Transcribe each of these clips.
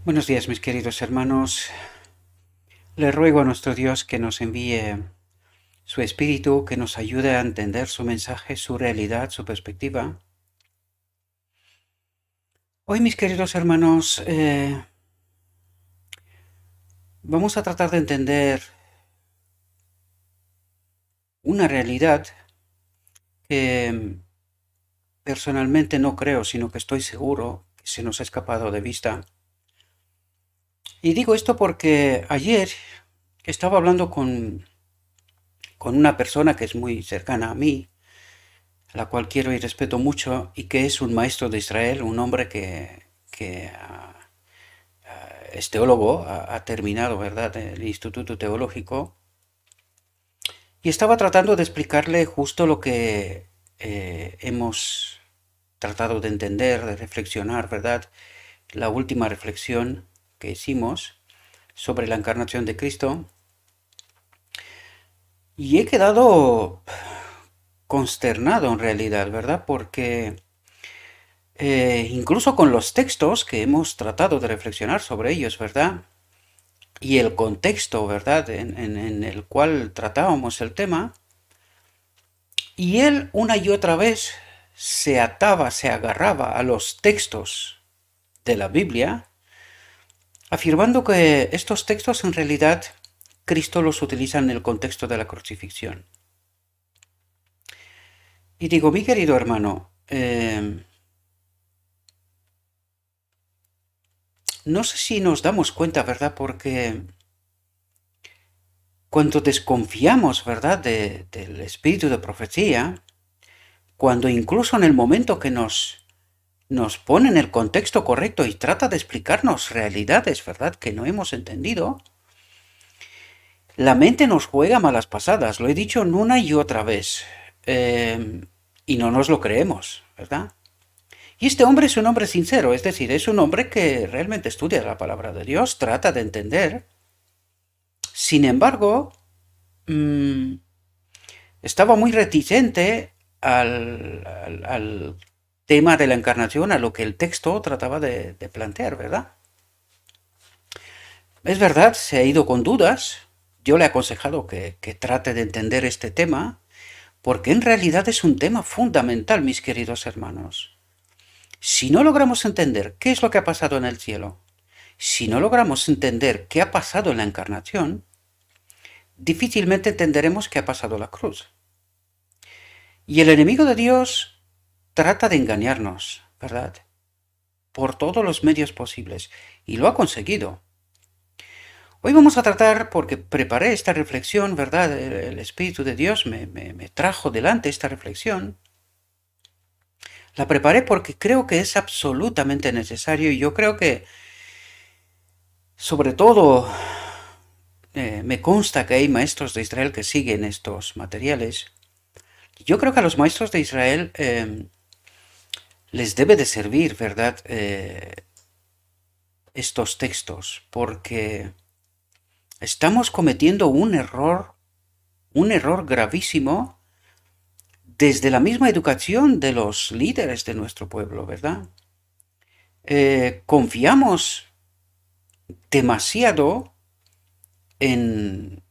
Buenos días, mis queridos hermanos. Le ruego a nuestro Dios que nos envíe su Espíritu, que nos ayude a entender su mensaje, su realidad, su perspectiva. Hoy, mis queridos hermanos, vamos a tratar de entender una realidad que personalmente no creo, sino que estoy seguro que se nos ha escapado de vista. Y digo esto porque ayer estaba hablando con una persona que es muy cercana a mí, la cual quiero y respeto mucho, y que es un maestro de Israel, un hombre que es teólogo, ha terminado, ¿verdad?, el Instituto Teológico, y estaba tratando de explicarle justo lo que hemos tratado de entender, de reflexionar, ¿verdad? La última reflexión que hicimos sobre la encarnación de Cristo, y he quedado consternado en realidad, ¿verdad? Porque incluso con los textos que hemos tratado de reflexionar sobre ellos, ¿verdad? Y el contexto, ¿verdad?, en el cual tratábamos el tema, y él una y otra vez se ataba, se agarraba a los textos de la Biblia, afirmando que estos textos en realidad Cristo los utiliza en el contexto de la crucifixión. Y digo, mi querido hermano, no sé si nos damos cuenta, ¿verdad? Porque cuando desconfiamos, ¿verdad?, del espíritu de profecía, cuando incluso en el momento que nos pone en el contexto correcto y trata de explicarnos realidades, ¿verdad?, que no hemos entendido, la mente nos juega malas pasadas, lo he dicho una y otra vez, y no nos lo creemos, ¿verdad? Y este hombre es un hombre sincero, es decir, es un hombre que realmente estudia la palabra de Dios, trata de entender. Sin embargo, mmm, estaba muy reticente al tema de la encarnación, a lo que el texto trataba de plantear, ¿verdad? Es verdad, se ha ido con dudas. Yo le he aconsejado que trate de entender este tema, porque en realidad es un tema fundamental, mis queridos hermanos. Si no logramos entender qué es lo que ha pasado en el cielo, si no logramos entender qué ha pasado en la encarnación, difícilmente entenderemos qué ha pasado en la cruz. Y el enemigo de Dios trata de engañarnos, ¿verdad? Por todos los medios posibles. Y lo ha conseguido. Hoy vamos a tratar, porque preparé esta reflexión, ¿verdad? El Espíritu de Dios me trajo delante esta reflexión. La preparé porque creo que es absolutamente necesario y yo creo que, sobre todo, me consta que hay maestros de Israel que siguen estos materiales. Yo creo que a los maestros de Israel les debe de servir, ¿verdad?, estos textos, porque estamos cometiendo un error gravísimo desde la misma educación de los líderes de nuestro pueblo, ¿verdad? Confiamos demasiado en,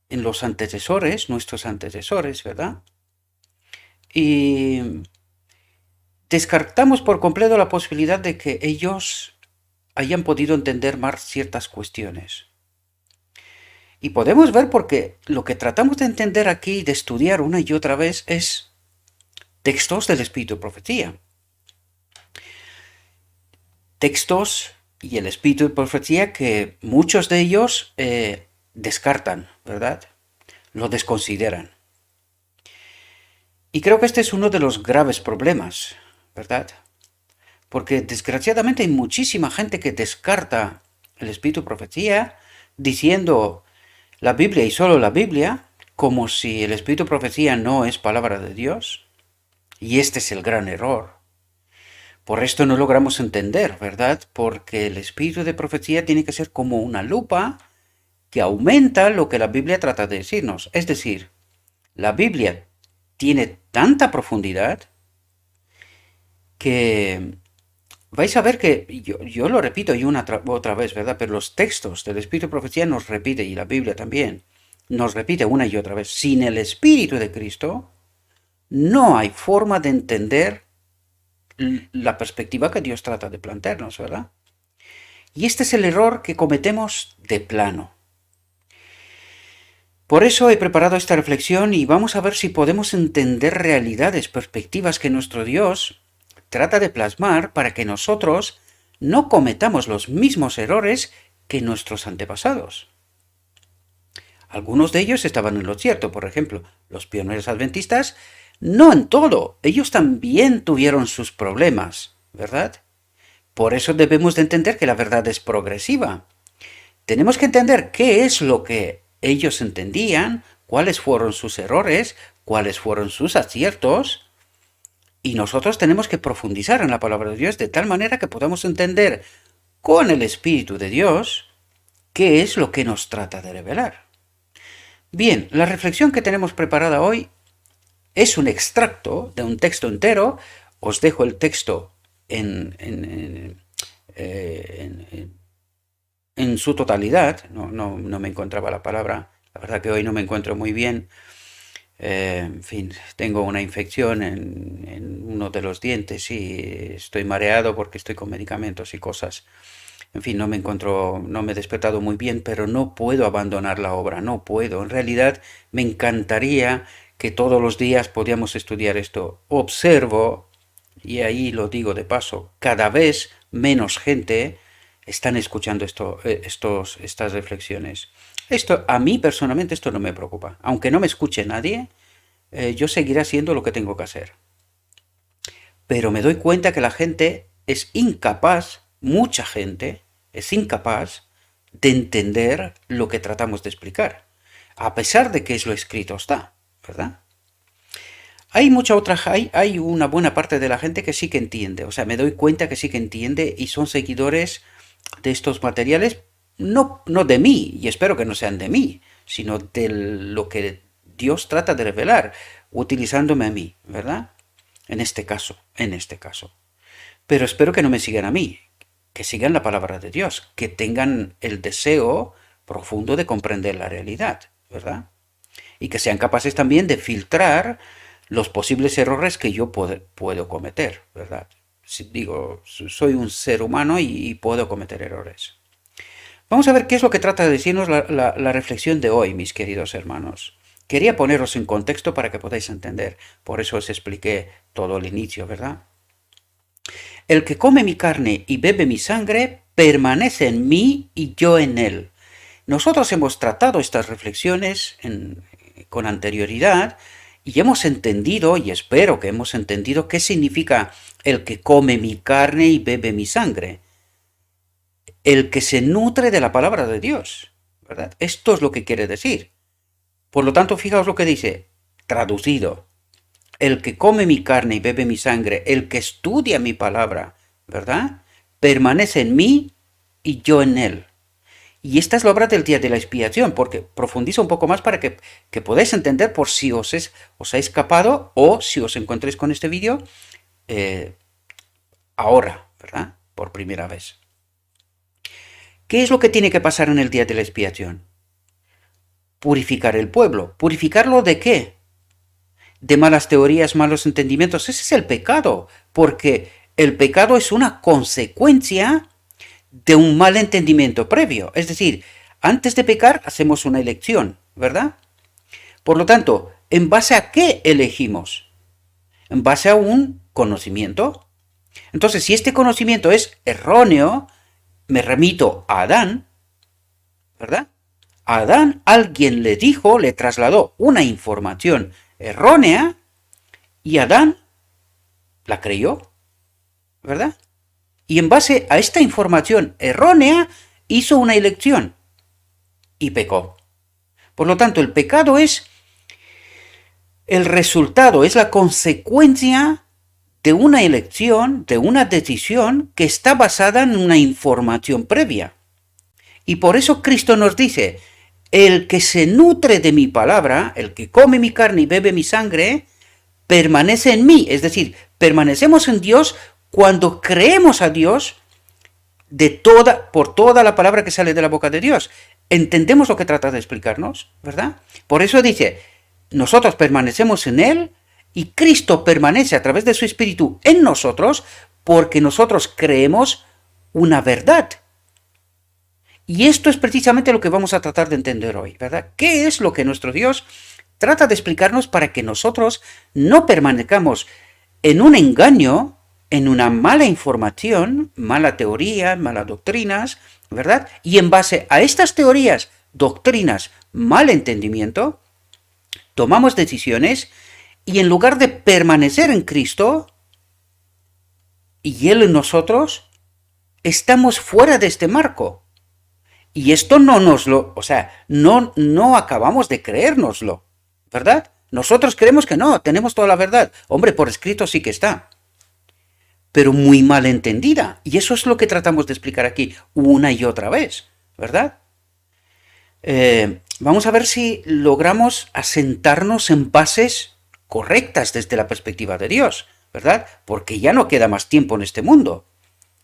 en los antecesores, nuestros antecesores, ¿verdad? Y descartamos por completo la posibilidad de que ellos hayan podido entender más ciertas cuestiones. Y podemos ver porque lo que tratamos de entender aquí, de estudiar una y otra vez, es textos del Espíritu de Profecía. Textos y el Espíritu de Profecía que muchos de ellos descartan, ¿verdad? Lo desconsideran. Y creo que este es uno de los graves problemas, ¿verdad? Porque desgraciadamente hay muchísima gente que descarta el Espíritu de Profecía diciendo la Biblia y solo la Biblia, como si el Espíritu de Profecía no es palabra de Dios. Y este es el gran error. Por esto no logramos entender, ¿verdad? Porque el Espíritu de Profecía tiene que ser como una lupa que aumenta lo que la Biblia trata de decirnos. Es decir, la Biblia tiene tanta profundidad que vais a ver que, yo lo repito y otra vez, ¿verdad? Pero los textos del Espíritu de Profecía nos repite, y la Biblia también, nos repite una y otra vez. Sin el Espíritu de Cristo, no hay forma de entender la perspectiva que Dios trata de plantearnos, ¿verdad? Y este es el error que cometemos de plano. Por eso he preparado esta reflexión y vamos a ver si podemos entender realidades, perspectivas que nuestro Dios trata de plasmar para que nosotros no cometamos los mismos errores que nuestros antepasados. Algunos de ellos estaban en lo cierto, por ejemplo, los pioneros adventistas, no en todo, ellos también tuvieron sus problemas, ¿verdad? Por eso debemos de entender que la verdad es progresiva. Tenemos que entender qué es lo que ellos entendían, cuáles fueron sus errores, cuáles fueron sus aciertos, y nosotros tenemos que profundizar en la palabra de Dios de tal manera que podamos entender con el Espíritu de Dios qué es lo que nos trata de revelar. Bien, la reflexión que tenemos preparada hoy es un extracto de un texto entero. Os dejo el texto en su totalidad. No me encontraba la palabra. La verdad que hoy no me encuentro muy bien. En fin, tengo una infección en uno de los dientes y estoy mareado porque estoy con medicamentos y cosas. En fin, no me he despertado muy bien, pero no puedo abandonar la obra, no puedo. En realidad, me encantaría que todos los días podíamos estudiar esto. Observo, y ahí lo digo de paso, cada vez menos gente están escuchando estas reflexiones. Esto, a mí personalmente, esto no me preocupa. Aunque no me escuche nadie, yo seguiré haciendo lo que tengo que hacer. Pero me doy cuenta que la gente es incapaz, mucha gente es incapaz de entender lo que tratamos de explicar, a pesar de que es lo escrito está, ¿verdad? Hay una buena parte de la gente que sí que entiende, o sea, me doy cuenta que sí que entiende y son seguidores de estos materiales, no de mí, y espero que no sean de mí, sino de lo que Dios trata de revelar, utilizándome a mí, ¿verdad? En este caso. Pero espero que no me sigan a mí, que sigan la palabra de Dios, que tengan el deseo profundo de comprender la realidad, ¿verdad? Y que sean capaces también de filtrar los posibles errores que yo puedo cometer, ¿verdad? Digo, soy un ser humano y puedo cometer errores. Vamos a ver qué es lo que trata de decirnos la reflexión de hoy, mis queridos hermanos. Quería poneros en contexto para que podáis entender, por eso os expliqué todo el inicio, ¿verdad? El que come mi carne y bebe mi sangre permanece en mí y yo en él. Nosotros hemos tratado estas reflexiones con anterioridad y hemos entendido, y espero que hemos entendido, qué significa el que come mi carne y bebe mi sangre. El que se nutre de la palabra de Dios, ¿verdad? Esto es lo que quiere decir. Por lo tanto, fijaos lo que dice, traducido. El que come mi carne y bebe mi sangre, el que estudia mi palabra, ¿verdad? Permanece en mí y yo en él. Y esta es la obra del día de la expiación, porque profundizo un poco más para que podáis entender por si os ha escapado o si os encontréis con este vídeo ahora, ¿verdad? Por primera vez. ¿Qué es lo que tiene que pasar en el día de la expiación? Purificar el pueblo. ¿Purificarlo de qué? De malas teorías, malos entendimientos. Ese es el pecado, porque el pecado es una consecuencia de un mal entendimiento previo. Es decir, antes de pecar hacemos una elección, ¿verdad? Por lo tanto, ¿en base a qué elegimos? En base a un conocimiento. Entonces, si este conocimiento es erróneo, me remito a Adán, ¿verdad? A Adán alguien le dijo, le trasladó una información errónea y Adán la creyó, ¿verdad? Y en base a esta información errónea hizo una elección y pecó. Por lo tanto, el pecado es el resultado, es la consecuencia de una elección, de una decisión que está basada en una información previa. Y por eso Cristo nos dice, el que se nutre de mi palabra, el que come mi carne y bebe mi sangre, permanece en mí. Es decir, permanecemos en Dios cuando creemos a Dios por toda la palabra que sale de la boca de Dios. Entendemos lo que trata de explicarnos, ¿verdad? Por eso dice, nosotros permanecemos en Él y Cristo permanece a través de su Espíritu en nosotros porque nosotros creemos una verdad. Y esto es precisamente lo que vamos a tratar de entender hoy, ¿verdad? ¿Qué es lo que nuestro Dios trata de explicarnos para que nosotros no permanezcamos en un engaño, en una mala información, mala teoría, malas doctrinas, ¿verdad? Y en base a estas teorías, doctrinas, mal entendimiento, tomamos decisiones y en lugar de permanecer en Cristo y Él en nosotros, estamos fuera de este marco. Y esto no acabamos de creérnoslo, ¿verdad? Nosotros creemos que no, tenemos toda la verdad. Hombre, por escrito sí que está, pero muy mal entendida. Y eso es lo que tratamos de explicar aquí una y otra vez, ¿verdad? Vamos a ver si logramos asentarnos en bases correctas desde la perspectiva de Dios, ¿verdad? Porque ya no queda más tiempo en este mundo.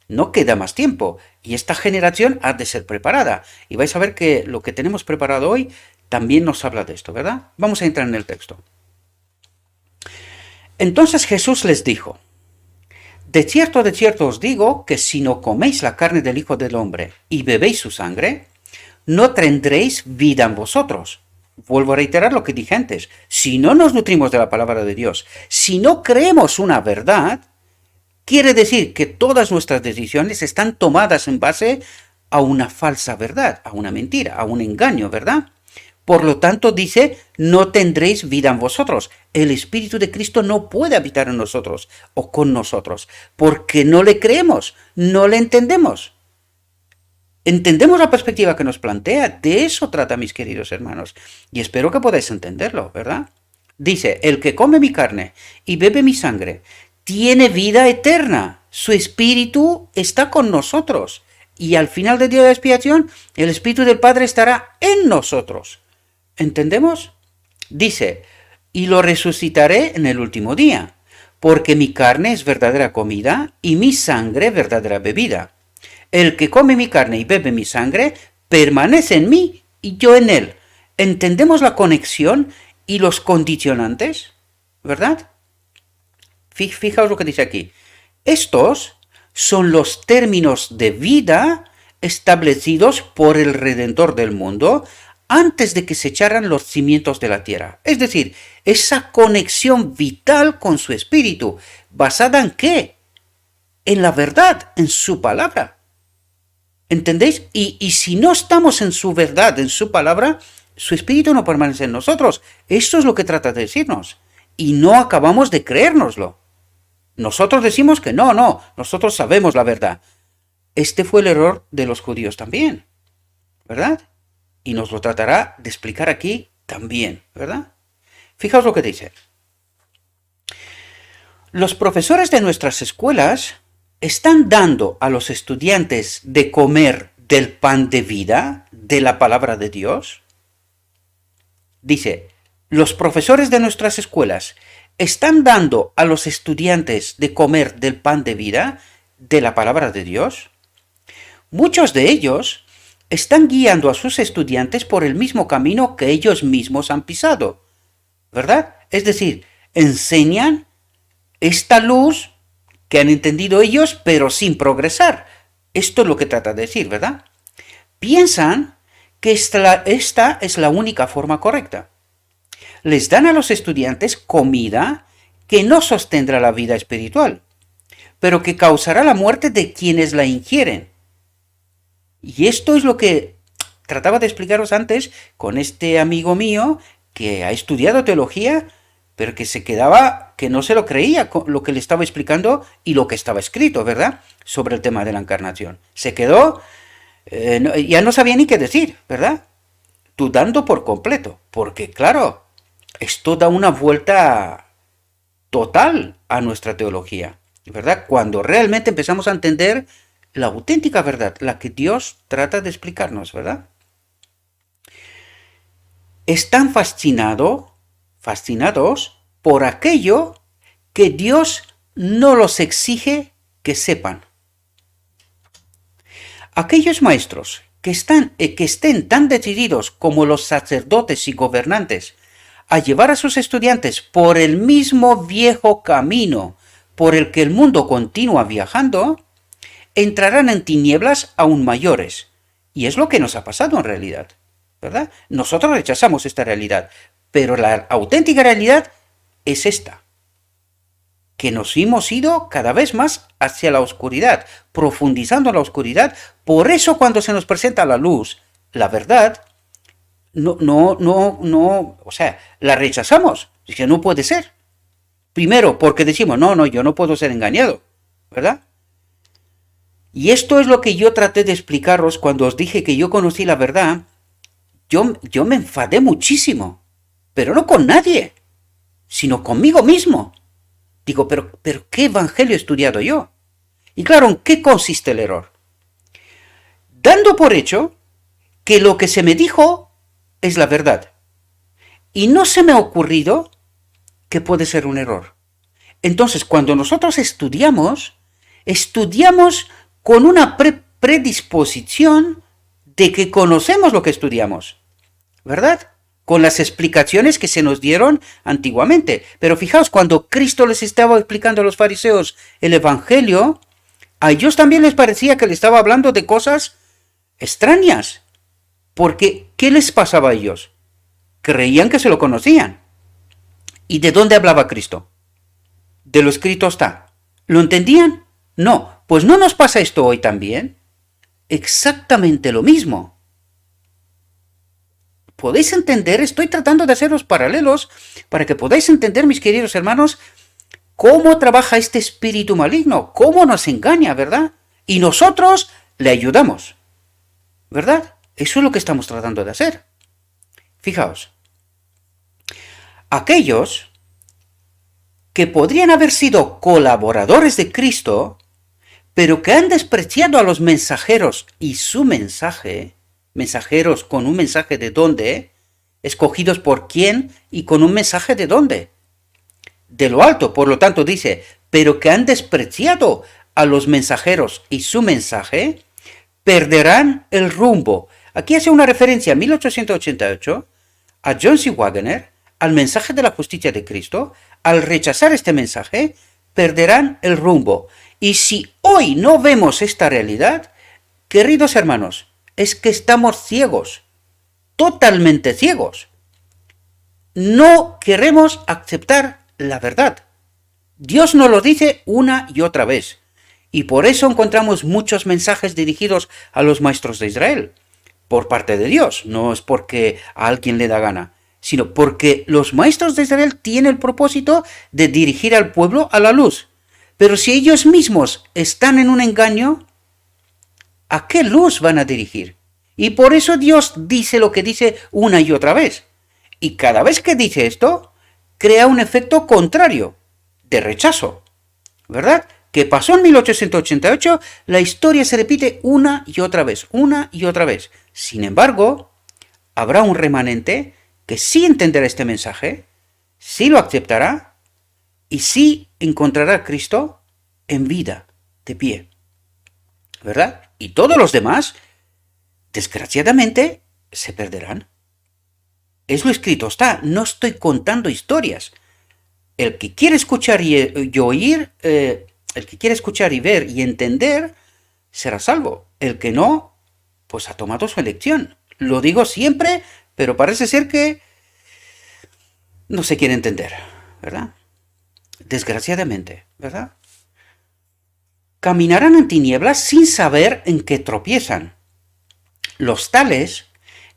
No queda más tiempo y esta generación ha de ser preparada. Y vais a ver que lo que tenemos preparado hoy también nos habla de esto, ¿verdad? Vamos a entrar en el texto. Entonces Jesús les dijo, de cierto os digo que si no coméis la carne del Hijo del Hombre y bebéis su sangre, no tendréis vida en vosotros. Vuelvo a reiterar lo que dije antes. Si no nos nutrimos de la palabra de Dios, si no creemos una verdad, quiere decir que todas nuestras decisiones están tomadas en base a una falsa verdad, a una mentira, a un engaño, ¿verdad? Por lo tanto, dice, no tendréis vida en vosotros. El Espíritu de Cristo no puede habitar en nosotros o con nosotros, porque no le creemos, no le entendemos. ¿Entendemos la perspectiva que nos plantea? De eso trata, mis queridos hermanos, y espero que podáis entenderlo, ¿verdad? Dice, el que come mi carne y bebe mi sangre, tiene vida eterna, su Espíritu está con nosotros y al final del día de la expiación el Espíritu del Padre estará en nosotros. ¿Entendemos? Dice, y lo resucitaré en el último día, porque mi carne es verdadera comida y mi sangre verdadera bebida. El que come mi carne y bebe mi sangre permanece en mí y yo en él. ¿Entendemos la conexión y los condicionantes? ¿Verdad? Fijaos lo que dice aquí. Estos son los términos de vida establecidos por el Redentor del mundo antes de que se echaran los cimientos de la tierra. Es decir, esa conexión vital con su espíritu, ¿basada en qué? En la verdad, en su palabra. ¿Entendéis? Y si no estamos en su verdad, en su palabra, su espíritu no permanece en nosotros. Esto es lo que trata de decirnos. Y no acabamos de creérnoslo. Nosotros decimos que no, nosotros sabemos la verdad. Este fue el error de los judíos también, ¿verdad? Y nos lo tratará de explicar aquí también, ¿verdad? Fijaos lo que dice. Los profesores de nuestras escuelas están dando a los estudiantes de comer del pan de vida, de la palabra de Dios. Dice, los profesores de nuestras escuelas están dando a los estudiantes de comer del pan de vida, de la palabra de Dios. Muchos de ellos están guiando a sus estudiantes por el mismo camino que ellos mismos han pisado, ¿verdad? Es decir, enseñan esta luz que han entendido ellos, pero sin progresar. Esto es lo que trata de decir, ¿verdad? Piensan que esta es la única forma correcta. Les dan a los estudiantes comida que no sostendrá la vida espiritual, pero que causará la muerte de quienes la ingieren. Y esto es lo que trataba de explicaros antes con este amigo mío que ha estudiado teología, pero que se quedaba, que no se lo creía lo que le estaba explicando y lo que estaba escrito, ¿verdad? Sobre el tema de la encarnación. Se quedó, ya no sabía ni qué decir, ¿verdad? Dudando por completo, porque claro, esto da una vuelta total a nuestra teología, ¿verdad? Cuando realmente empezamos a entender la auténtica verdad, la que Dios trata de explicarnos, ¿verdad? Están fascinados por aquello que Dios no los exige que sepan. Aquellos maestros que estén tan decididos como los sacerdotes y gobernantes a llevar a sus estudiantes por el mismo viejo camino por el que el mundo continúa viajando, entrarán en tinieblas aún mayores. Y es lo que nos ha pasado en realidad, ¿verdad? Nosotros rechazamos esta realidad, pero la auténtica realidad es esta, que nos hemos ido cada vez más hacia la oscuridad, profundizando en la oscuridad. Por eso cuando se nos presenta la luz, la verdad, o sea, la rechazamos. Es que no puede ser. Primero, porque decimos, no, yo no puedo ser engañado, ¿verdad? Y esto es lo que yo traté de explicaros cuando os dije que yo conocí la verdad. Yo me enfadé muchísimo, pero no con nadie, sino conmigo mismo. Digo, pero ¿qué evangelio he estudiado yo? Y claro, ¿en qué consiste el error? Dando por hecho que lo que se me dijo es la verdad. Y no se me ha ocurrido que puede ser un error. Entonces, cuando nosotros estudiamos con una predisposición de que conocemos lo que estudiamos, ¿verdad? Con las explicaciones que se nos dieron antiguamente. Pero fijaos, cuando Cristo les estaba explicando a los fariseos el Evangelio, a ellos también les parecía que le estaba hablando de cosas extrañas. Porque, ¿qué les pasaba a ellos? Creían que se lo conocían. ¿Y de dónde hablaba Cristo? De lo escrito está. ¿Lo entendían? No. Pues ¿no nos pasa esto hoy también? Exactamente lo mismo. ¿Podéis entender? Estoy tratando de haceros paralelos para que podáis entender, mis queridos hermanos, cómo trabaja este espíritu maligno, cómo nos engaña, ¿verdad? Y nosotros le ayudamos, ¿verdad? Eso es lo que estamos tratando de hacer. Fijaos, aquellos que podrían haber sido colaboradores de Cristo, pero que han despreciado a los mensajeros y su mensaje, mensajeros con un mensaje de dónde, escogidos por quién y con un mensaje de dónde, de lo alto. Por lo tanto dice, pero que han despreciado a los mensajeros y su mensaje, perderán el rumbo. Aquí hace una referencia a 1888, a John C. Waggoner, al mensaje de la justicia de Cristo. Al rechazar este mensaje, perderán el rumbo. Y si hoy no vemos esta realidad, queridos hermanos, es que estamos ciegos, totalmente ciegos. No queremos aceptar la verdad. Dios nos lo dice una y otra vez. Y por eso encontramos muchos mensajes dirigidos a los maestros de Israel, por parte de Dios. No es porque a alguien le da gana, sino porque los maestros de Israel tienen el propósito de dirigir al pueblo a la luz. Pero si ellos mismos están en un engaño, ¿a qué luz van a dirigir? Y por eso Dios dice lo que dice una y otra vez. Y cada vez que dice esto, crea un efecto contrario, de rechazo, ¿verdad? Que pasó en 1888, la historia se repite una y otra vez, una y otra vez. Sin embargo, habrá un remanente que sí entenderá este mensaje, sí lo aceptará y sí encontrará a Cristo en vida, de pie, ¿verdad? Y todos los demás, desgraciadamente, se perderán. Es lo escrito está, no estoy contando historias. El que quiere escuchar y oír, el que quiere escuchar y ver y entender, será salvo. El que no, pues ha tomado su elección. Lo digo siempre, pero parece ser que no se quiere entender, ¿verdad? Desgraciadamente, ¿verdad? Caminarán en tinieblas sin saber en qué tropiezan. Los tales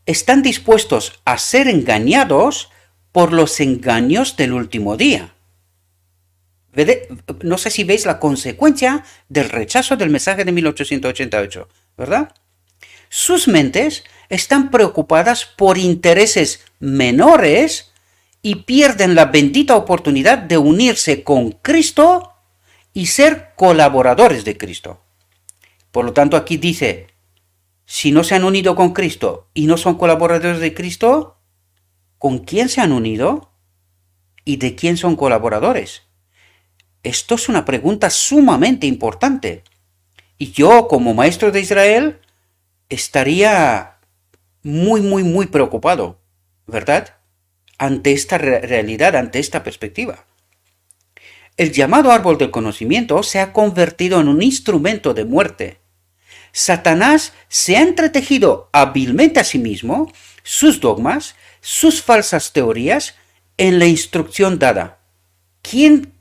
están dispuestos a ser engañados por los engaños del último día. No sé si veis la consecuencia del rechazo del mensaje de 1888, ¿verdad? Sus mentes están preocupadas por intereses menores y pierden la bendita oportunidad de unirse con Cristo y ser colaboradores de Cristo. Por lo tanto, aquí dice, si no se han unido con Cristo y no son colaboradores de Cristo, ¿con quién se han unido? ¿Y de quién son colaboradores? esto es una pregunta sumamente importante. Y yo, como maestro de Israel, estaría muy preocupado, ¿verdad? Ante esta realidad, ante esta perspectiva. El llamado árbol del conocimiento se ha convertido en un instrumento de muerte. Satanás se ha entretejido hábilmente a sí mismo sus dogmas, sus falsas teorías en la instrucción dada. ¿Quién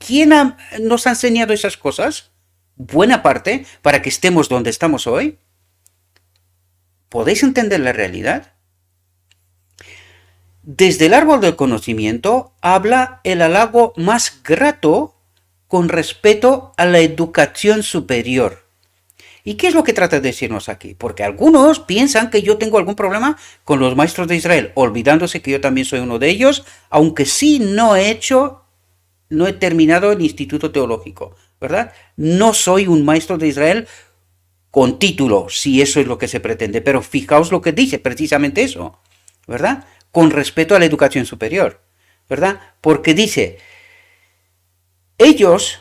nos ha enseñado esas cosas? Buena parte para que estemos donde estamos hoy. ¿Podéis entender la realidad? Desde el árbol del conocimiento habla el halago más grato con respecto a la educación superior. ¿Y qué es lo que trata de decirnos aquí? Porque algunos piensan que yo tengo algún problema con los maestros de Israel, olvidándose que yo también soy uno de ellos, aunque sí no he terminado el instituto teológico, ¿verdad? No soy un maestro de Israel con título, si eso es lo que se pretende, pero fijaos lo que dice precisamente eso, ¿verdad? Con respecto a la educación superior, ¿verdad? Porque dice, ellos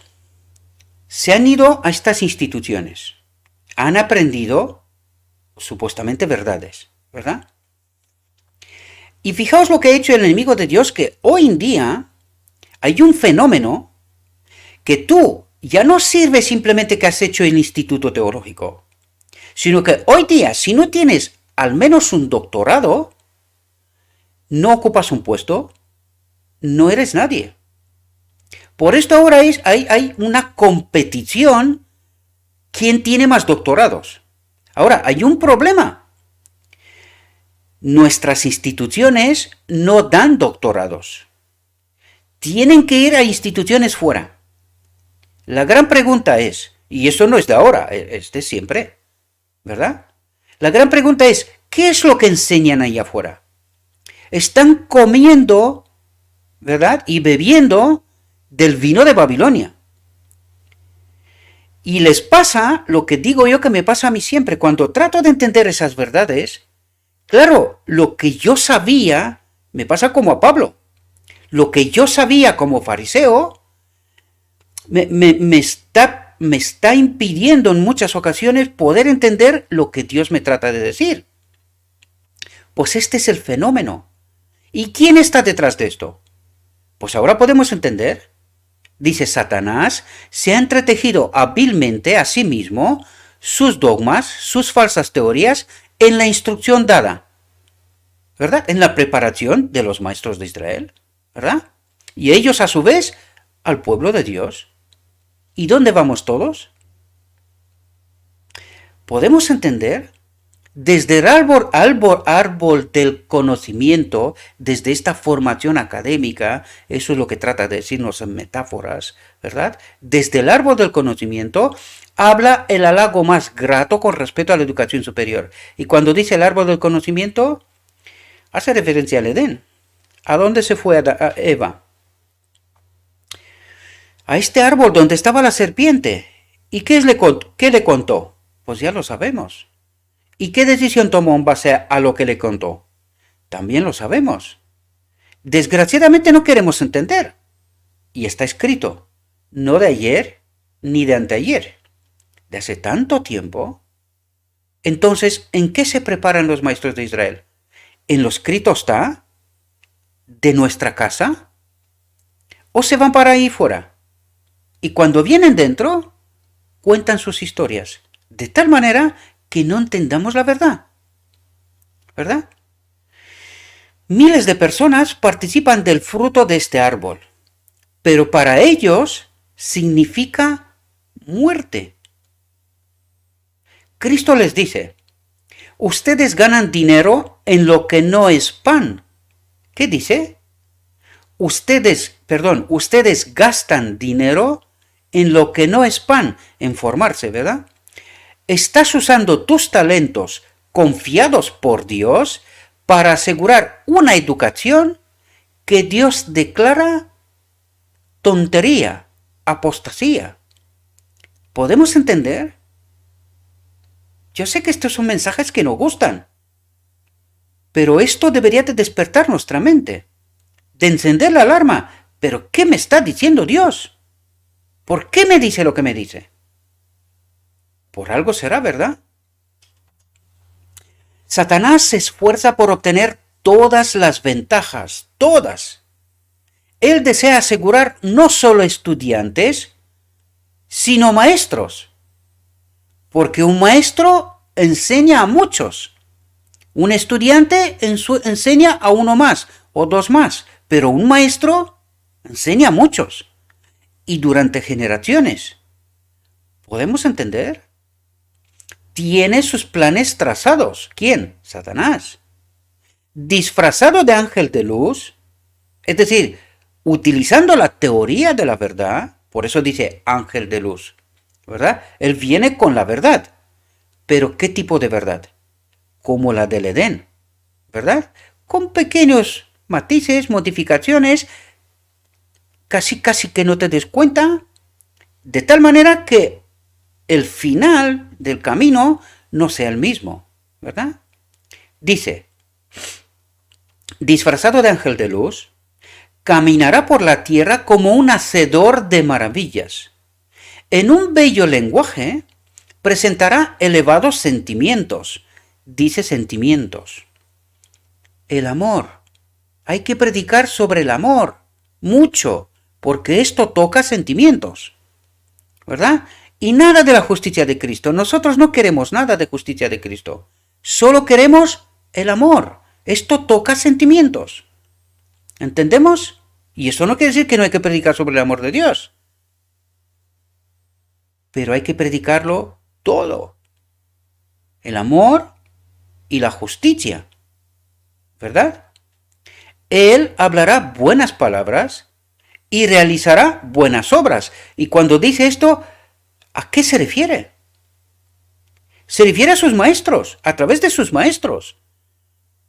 se han ido a estas instituciones, han aprendido supuestamente verdades, ¿verdad? Y fijaos lo que ha hecho el enemigo de Dios, que hoy en día hay un fenómeno que tú ya no sirve simplemente que has hecho el instituto teológico, sino que hoy día, si no tienes al menos un doctorado, no ocupas un puesto, no eres nadie. Por esto ahora hay una competición. ¿Quién tiene más doctorados? Ahora, hay un problema. Nuestras instituciones no dan doctorados. Tienen que ir a instituciones fuera. La gran pregunta es, y eso no es de ahora, es de siempre, ¿verdad? La gran pregunta es, ¿qué es lo que enseñan ahí afuera? Están comiendo, ¿verdad? Y bebiendo del vino de Babilonia. Y les pasa lo que digo yo que me pasa a mí siempre. Cuando trato de entender esas verdades, claro, lo que yo sabía me pasa como a Pablo. Lo que yo sabía como fariseo me está impidiendo en muchas ocasiones poder entender lo que Dios me trata de decir. Pues este es el fenómeno. ¿Y quién está detrás de esto? Pues ahora podemos entender. Dice, Satanás se ha entretejido hábilmente a sí mismo sus dogmas, sus falsas teorías en la instrucción dada, ¿verdad? En la preparación de los maestros de Israel, ¿verdad? Y ellos a su vez al pueblo de Dios. ¿Y dónde vamos todos? Podemos entender desde el árbol del conocimiento, desde esta formación académica, eso es lo que trata de decirnos en metáforas, ¿verdad? Desde el árbol del conocimiento habla el halago más grato con respecto a la educación superior. Y cuando dice el árbol del conocimiento, hace referencia al Edén. ¿A dónde se fue Eva? A este árbol donde estaba la serpiente. ¿Y qué le contó? Pues ya lo sabemos. ¿Y qué decisión tomó en base a lo que le contó? También lo sabemos. Desgraciadamente no queremos entender. Y está escrito, no de ayer ni de anteayer, de hace tanto tiempo. Entonces, ¿en qué se preparan los maestros de Israel? ¿En lo escrito está? ¿De nuestra casa? ¿O se van para ahí fuera? Y cuando vienen dentro, cuentan sus historias, de tal manera que no entendamos la verdad, ¿verdad? Miles de personas participan del fruto de este árbol, pero para ellos significa muerte. Cristo les dice, ustedes ganan dinero en lo que no es pan. ¿Qué dice? Ustedes gastan dinero en lo que no es pan, en formarse, ¿verdad? Estás usando tus talentos confiados por Dios para asegurar una educación que Dios declara tontería, apostasía. ¿Podemos entender? Yo sé que estos son mensajes que no gustan, pero esto debería de despertar nuestra mente, de encender la alarma. ¿Pero qué me está diciendo Dios? ¿Por qué me dice lo que me dice? Por algo será, ¿verdad? Satanás se esfuerza por obtener todas las ventajas, todas. Él desea asegurar no solo estudiantes, sino maestros. Porque un maestro enseña a muchos. Un estudiante enseña a uno más o dos más, pero un maestro enseña a muchos. Y durante generaciones. ¿Podemos entender? Tiene sus planes trazados. ¿Quién? Satanás. Disfrazado de ángel de luz, es decir, utilizando la teoría de la verdad, por eso dice ángel de luz, ¿verdad? Él viene con la verdad. Pero ¿qué tipo de verdad? Como la del Edén, ¿verdad? Con pequeños matices, modificaciones, casi que no te des cuenta, de tal manera que el final del camino no sea el mismo, ¿verdad? Dice, disfrazado de ángel de luz, caminará por la tierra como un hacedor de maravillas. En un bello lenguaje presentará elevados sentimientos. Dice sentimientos. El amor. Hay que predicar sobre el amor. Mucho. Porque esto toca sentimientos. ¿Verdad? Y nada de la justicia de Cristo. Nosotros no queremos nada de justicia de Cristo. Solo queremos el amor. Esto toca sentimientos. ¿Entendemos? Y eso no quiere decir que no hay que predicar sobre el amor de Dios. Pero hay que predicarlo todo. El amor y la justicia. ¿Verdad? Él hablará buenas palabras y realizará buenas obras. Y cuando dice esto, ¿a qué se refiere? Se refiere a sus maestros, a través de sus maestros.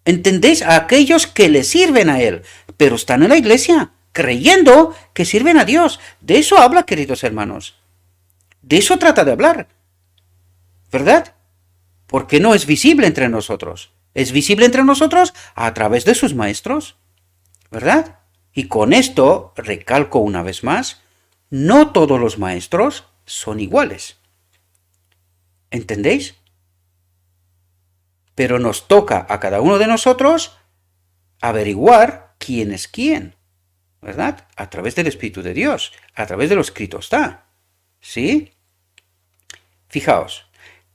¿Entendéis? A aquellos que le sirven a Él, pero están en la iglesia, creyendo que sirven a Dios. De eso habla, queridos hermanos. De eso trata de hablar. ¿Verdad? Porque no es visible entre nosotros. Es visible entre nosotros a través de sus maestros. ¿Verdad? Y con esto, recalco una vez más, no todos los maestros son iguales. ¿Entendéis? Pero nos toca a cada uno de nosotros averiguar quién es quién, ¿verdad? A través del Espíritu de Dios, a través de lo escrito está. ¿Sí? Fijaos,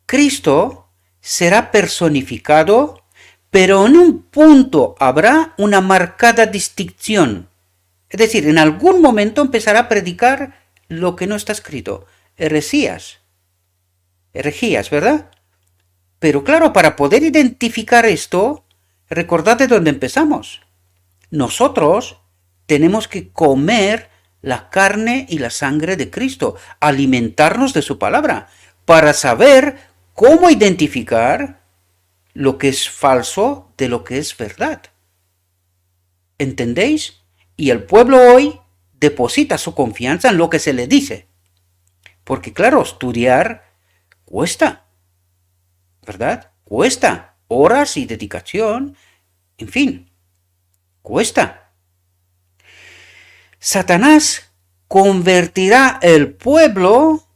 Cristo será personificado, pero en un punto habrá una marcada distinción. Es decir, en algún momento empezará a predicar lo que no está escrito. Herejías, ¿verdad? Pero claro, para poder identificar esto, recordad de dónde empezamos. Nosotros tenemos que comer la carne y la sangre de Cristo, alimentarnos de su palabra, para saber cómo identificar lo que es falso de lo que es verdad. ¿Entendéis? Y el pueblo hoy deposita su confianza en lo que se le dice. Porque claro, estudiar cuesta. ¿Verdad? Cuesta. Horas y dedicación. En fin. Cuesta. Satanás convertirá el pueblo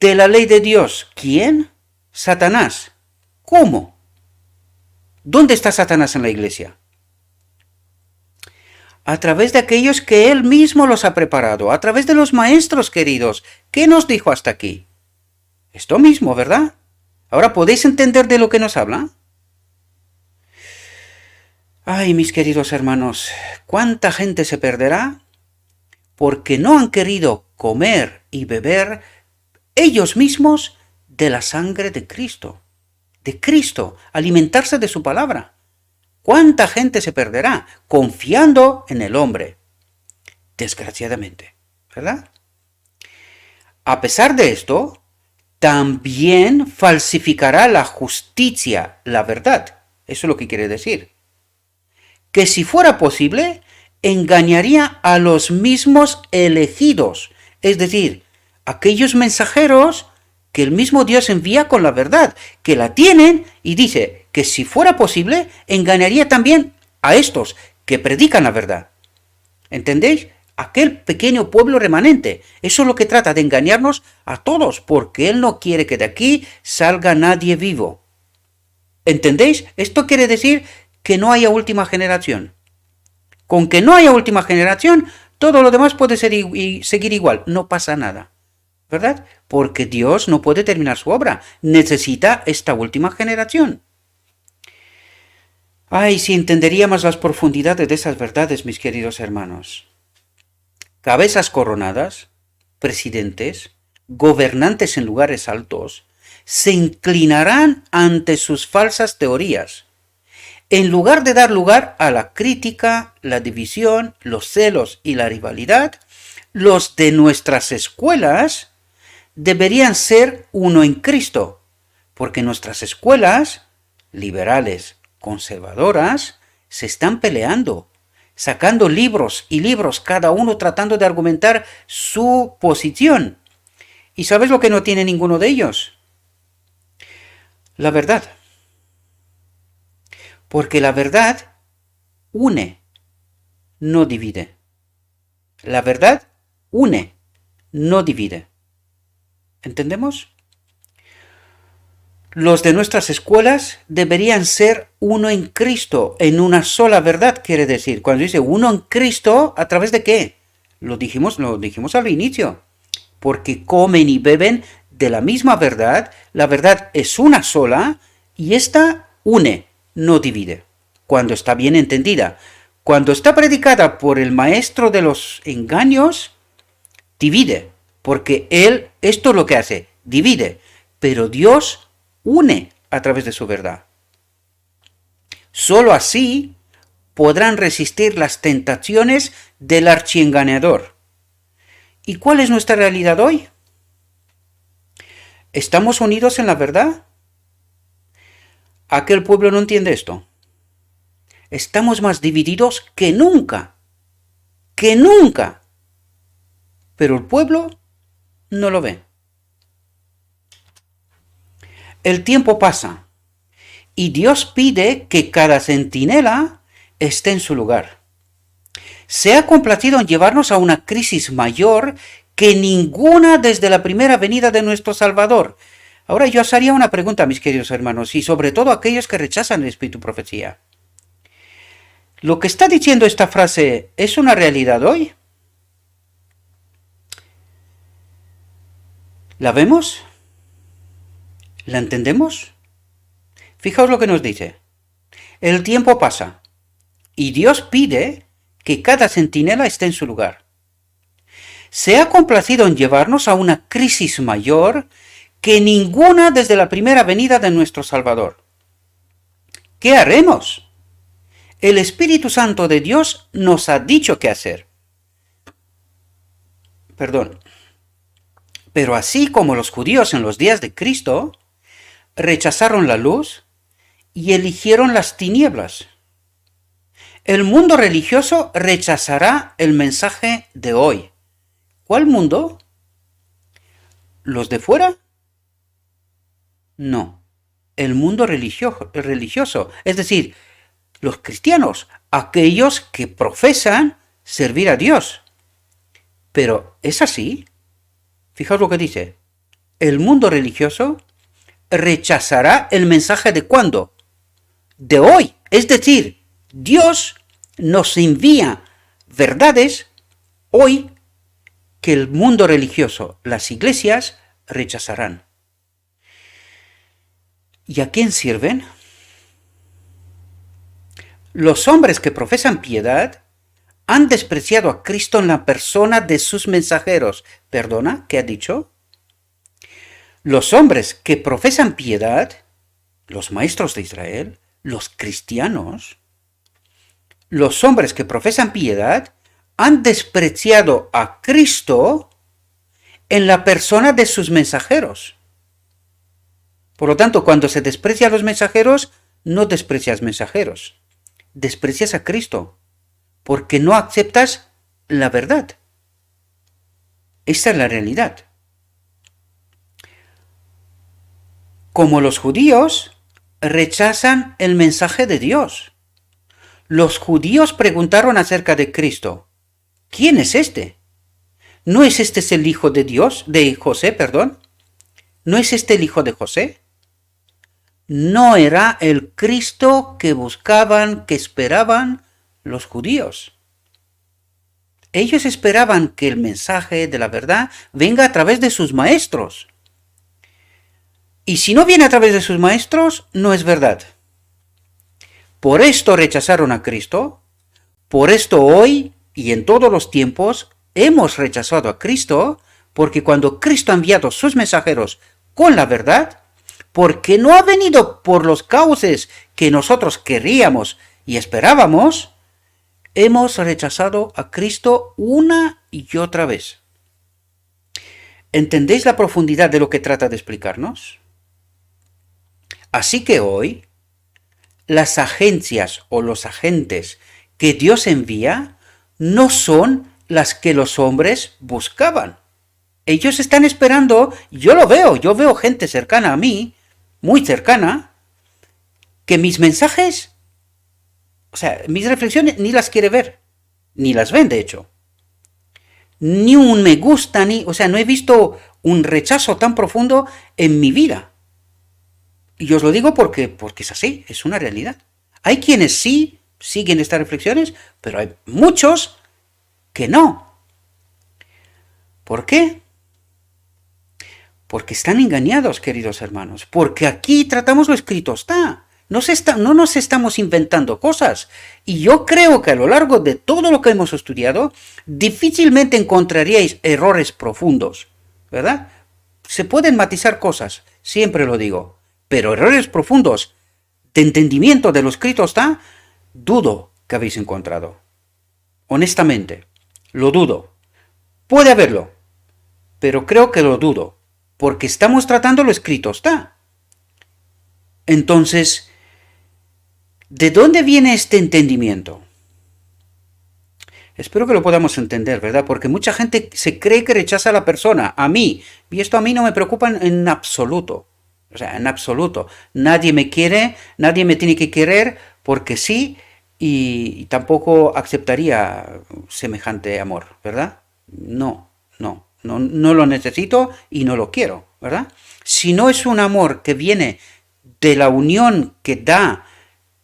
de la ley de Dios. ¿Quién? Satanás. ¿Cómo? ¿Dónde está Satanás en la iglesia? A través de aquellos que él mismo los ha preparado, a través de los maestros queridos. ¿Qué nos dijo hasta aquí? Esto mismo, ¿verdad? Ahora, ¿podéis entender de lo que nos habla? Ay, mis queridos hermanos, ¿cuánta gente se perderá? Porque no han querido comer y beber ellos mismos de la sangre de Cristo, alimentarse de su palabra. ¿Cuánta gente se perderá confiando en el hombre? Desgraciadamente, ¿verdad? A pesar de esto, también falsificará la justicia, la verdad. Eso es lo que quiere decir. Que si fuera posible, engañaría a los mismos elegidos, es decir, aquellos mensajeros que el mismo Dios envía con la verdad, que la tienen y dice que si fuera posible, engañaría también a estos que predican la verdad. ¿Entendéis? aquel pequeño pueblo remanente. Eso es lo que trata de engañarnos a todos, porque Él no quiere que de aquí salga nadie vivo. ¿Entendéis? Esto quiere decir que no haya última generación. Con que no haya última generación, todo lo demás puede seguir igual, no pasa nada. ¿Verdad? Porque Dios no puede terminar su obra, necesita esta última generación. Ay, si entenderíamos las profundidades de esas verdades, mis queridos hermanos. Cabezas coronadas, presidentes, gobernantes en lugares altos, se inclinarán ante sus falsas teorías, en lugar de dar lugar a la crítica, la división, los celos y la rivalidad. Los de nuestras escuelas deberían ser uno en Cristo, porque nuestras escuelas, liberales, conservadoras, se están peleando, sacando libros y libros, cada uno tratando de argumentar su posición. ¿Y sabes lo que no tiene ninguno de ellos? La verdad. Porque la verdad une, no divide. La verdad une, no divide. ¿Entendemos? Los de nuestras escuelas deberían ser uno en Cristo, en una sola verdad, quiere decir. Cuando dice uno en Cristo, ¿a través de qué? Lo dijimos al inicio. Porque comen y beben de la misma verdad, la verdad es una sola y esta une, no divide. Cuando está bien entendida. Cuando está predicada por el maestro de los engaños, divide. Porque él, esto es lo que hace, divide. Pero Dios une a través de su verdad. Solo así podrán resistir las tentaciones del archiengañador. ¿Y cuál es nuestra realidad hoy? ¿Estamos unidos en la verdad? Aquel pueblo no entiende esto. Estamos más divididos que nunca. ¡Que nunca! Pero el pueblo no lo ve. El tiempo pasa y Dios pide que cada centinela esté en su lugar. Se ha complacido en llevarnos a una crisis mayor que ninguna desde la primera venida de nuestro Salvador. Ahora yo os haría una pregunta, mis queridos hermanos, y sobre todo aquellos que rechazan el espíritu profecía. ¿Lo que está diciendo esta frase es una realidad hoy? ¿La vemos? ¿La entendemos? Fijaos lo que nos dice. El tiempo pasa y Dios pide que cada centinela esté en su lugar. Se ha complacido en llevarnos a una crisis mayor que ninguna desde la primera venida de nuestro Salvador. ¿Qué haremos? El Espíritu Santo de Dios nos ha dicho qué hacer. Pero así como los judíos en los días de Cristo rechazaron la luz y eligieron las tinieblas, el mundo religioso rechazará el mensaje de hoy. ¿Cuál mundo? ¿Los de fuera? No, el mundo religioso, es decir, los cristianos, aquellos que profesan servir a Dios. Pero ¿es así? Fijaos lo que dice. El mundo religioso rechazará el mensaje de ¿cuándo? De hoy. Es decir, Dios nos envía verdades hoy que el mundo religioso, las iglesias, rechazarán. ¿Y a quién sirven? Los hombres que profesan piedad han despreciado a Cristo en la persona de sus mensajeros. ¿Perdona? ¿Qué ha dicho? Los hombres que profesan piedad, los maestros de Israel, los cristianos, los hombres que profesan piedad han despreciado a Cristo en la persona de sus mensajeros. Por lo tanto, cuando se desprecia a los mensajeros, no desprecias mensajeros, desprecias a Cristo, porque no aceptas la verdad. Esa es la realidad. Como los judíos rechazan el mensaje de Dios. Los judíos preguntaron acerca de Cristo. ¿Quién es este? ¿No es este el hijo de Dios, de José, perdón? ¿No es este el hijo de José? No era el Cristo que buscaban, que esperaban los judíos. Ellos esperaban que el mensaje de la verdad venga a través de sus maestros. Y si no viene a través de sus maestros, no es verdad. Por esto rechazaron a Cristo. Por esto hoy y en todos los tiempos hemos rechazado a Cristo, porque cuando Cristo ha enviado sus mensajeros con la verdad, porque no ha venido por los cauces que nosotros queríamos y esperábamos, hemos rechazado a Cristo una y otra vez. ¿Entendéis la profundidad de lo que trata de explicarnos? Así que hoy, las agencias o los agentes que Dios envía no son las que los hombres buscaban. Ellos están esperando, yo veo gente cercana a mí, muy cercana, que mis mensajes, o sea, mis reflexiones ni las quiere ver, ni las ven de hecho. Ni un me gusta, o sea, no he visto un rechazo tan profundo en mi vida. Y os lo digo porque es así, es una realidad. Hay quienes sí siguen estas reflexiones, pero hay muchos que no. ¿Por qué? Porque están engañados, queridos hermanos. Porque aquí tratamos lo escrito está. No nos estamos inventando cosas. Y yo creo que a lo largo de todo lo que hemos estudiado, difícilmente encontraríais errores profundos, ¿verdad? Se pueden matizar cosas, siempre lo digo. Pero errores profundos de entendimiento de lo escrito está, dudo que habéis encontrado. Honestamente, lo dudo. Puede haberlo, pero creo que lo dudo, porque estamos tratando lo escrito está. Entonces, ¿de dónde viene este entendimiento? Espero que lo podamos entender, ¿verdad? Porque mucha gente se cree que rechaza a la persona, a mí, y esto a mí no me preocupa en absoluto. O sea, en absoluto. Nadie me quiere, nadie me tiene que querer porque sí, y tampoco aceptaría semejante amor, ¿verdad? No lo necesito y no lo quiero, ¿verdad? Si no es un amor que viene de la unión que da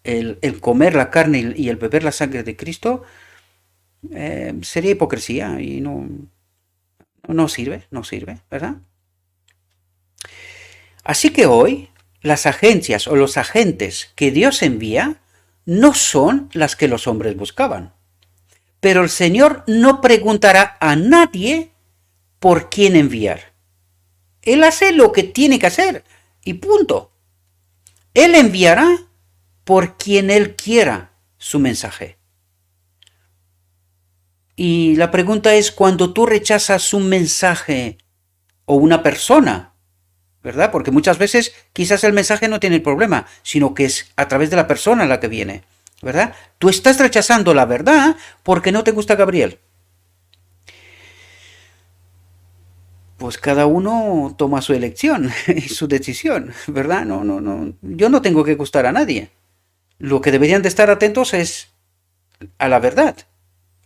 el comer la carne y el beber la sangre de Cristo, sería hipocresía y no sirve, ¿verdad? Así que hoy, las agencias o los agentes que Dios envía no son las que los hombres buscaban. Pero el Señor no preguntará a nadie por quién enviar. Él hace lo que tiene que hacer y punto. Él enviará por quien Él quiera su mensaje. Y la pregunta es, cuando tú rechazas un mensaje o una persona, ¿verdad? Porque muchas veces quizás el mensaje no tiene el problema, sino que es a través de la persona en la que viene, ¿verdad? Tú estás rechazando la verdad porque no te gusta Gabriel. Pues cada uno toma su elección y su decisión, ¿verdad? Yo no tengo que gustar a nadie. Lo que deberían de estar atentos es a la verdad,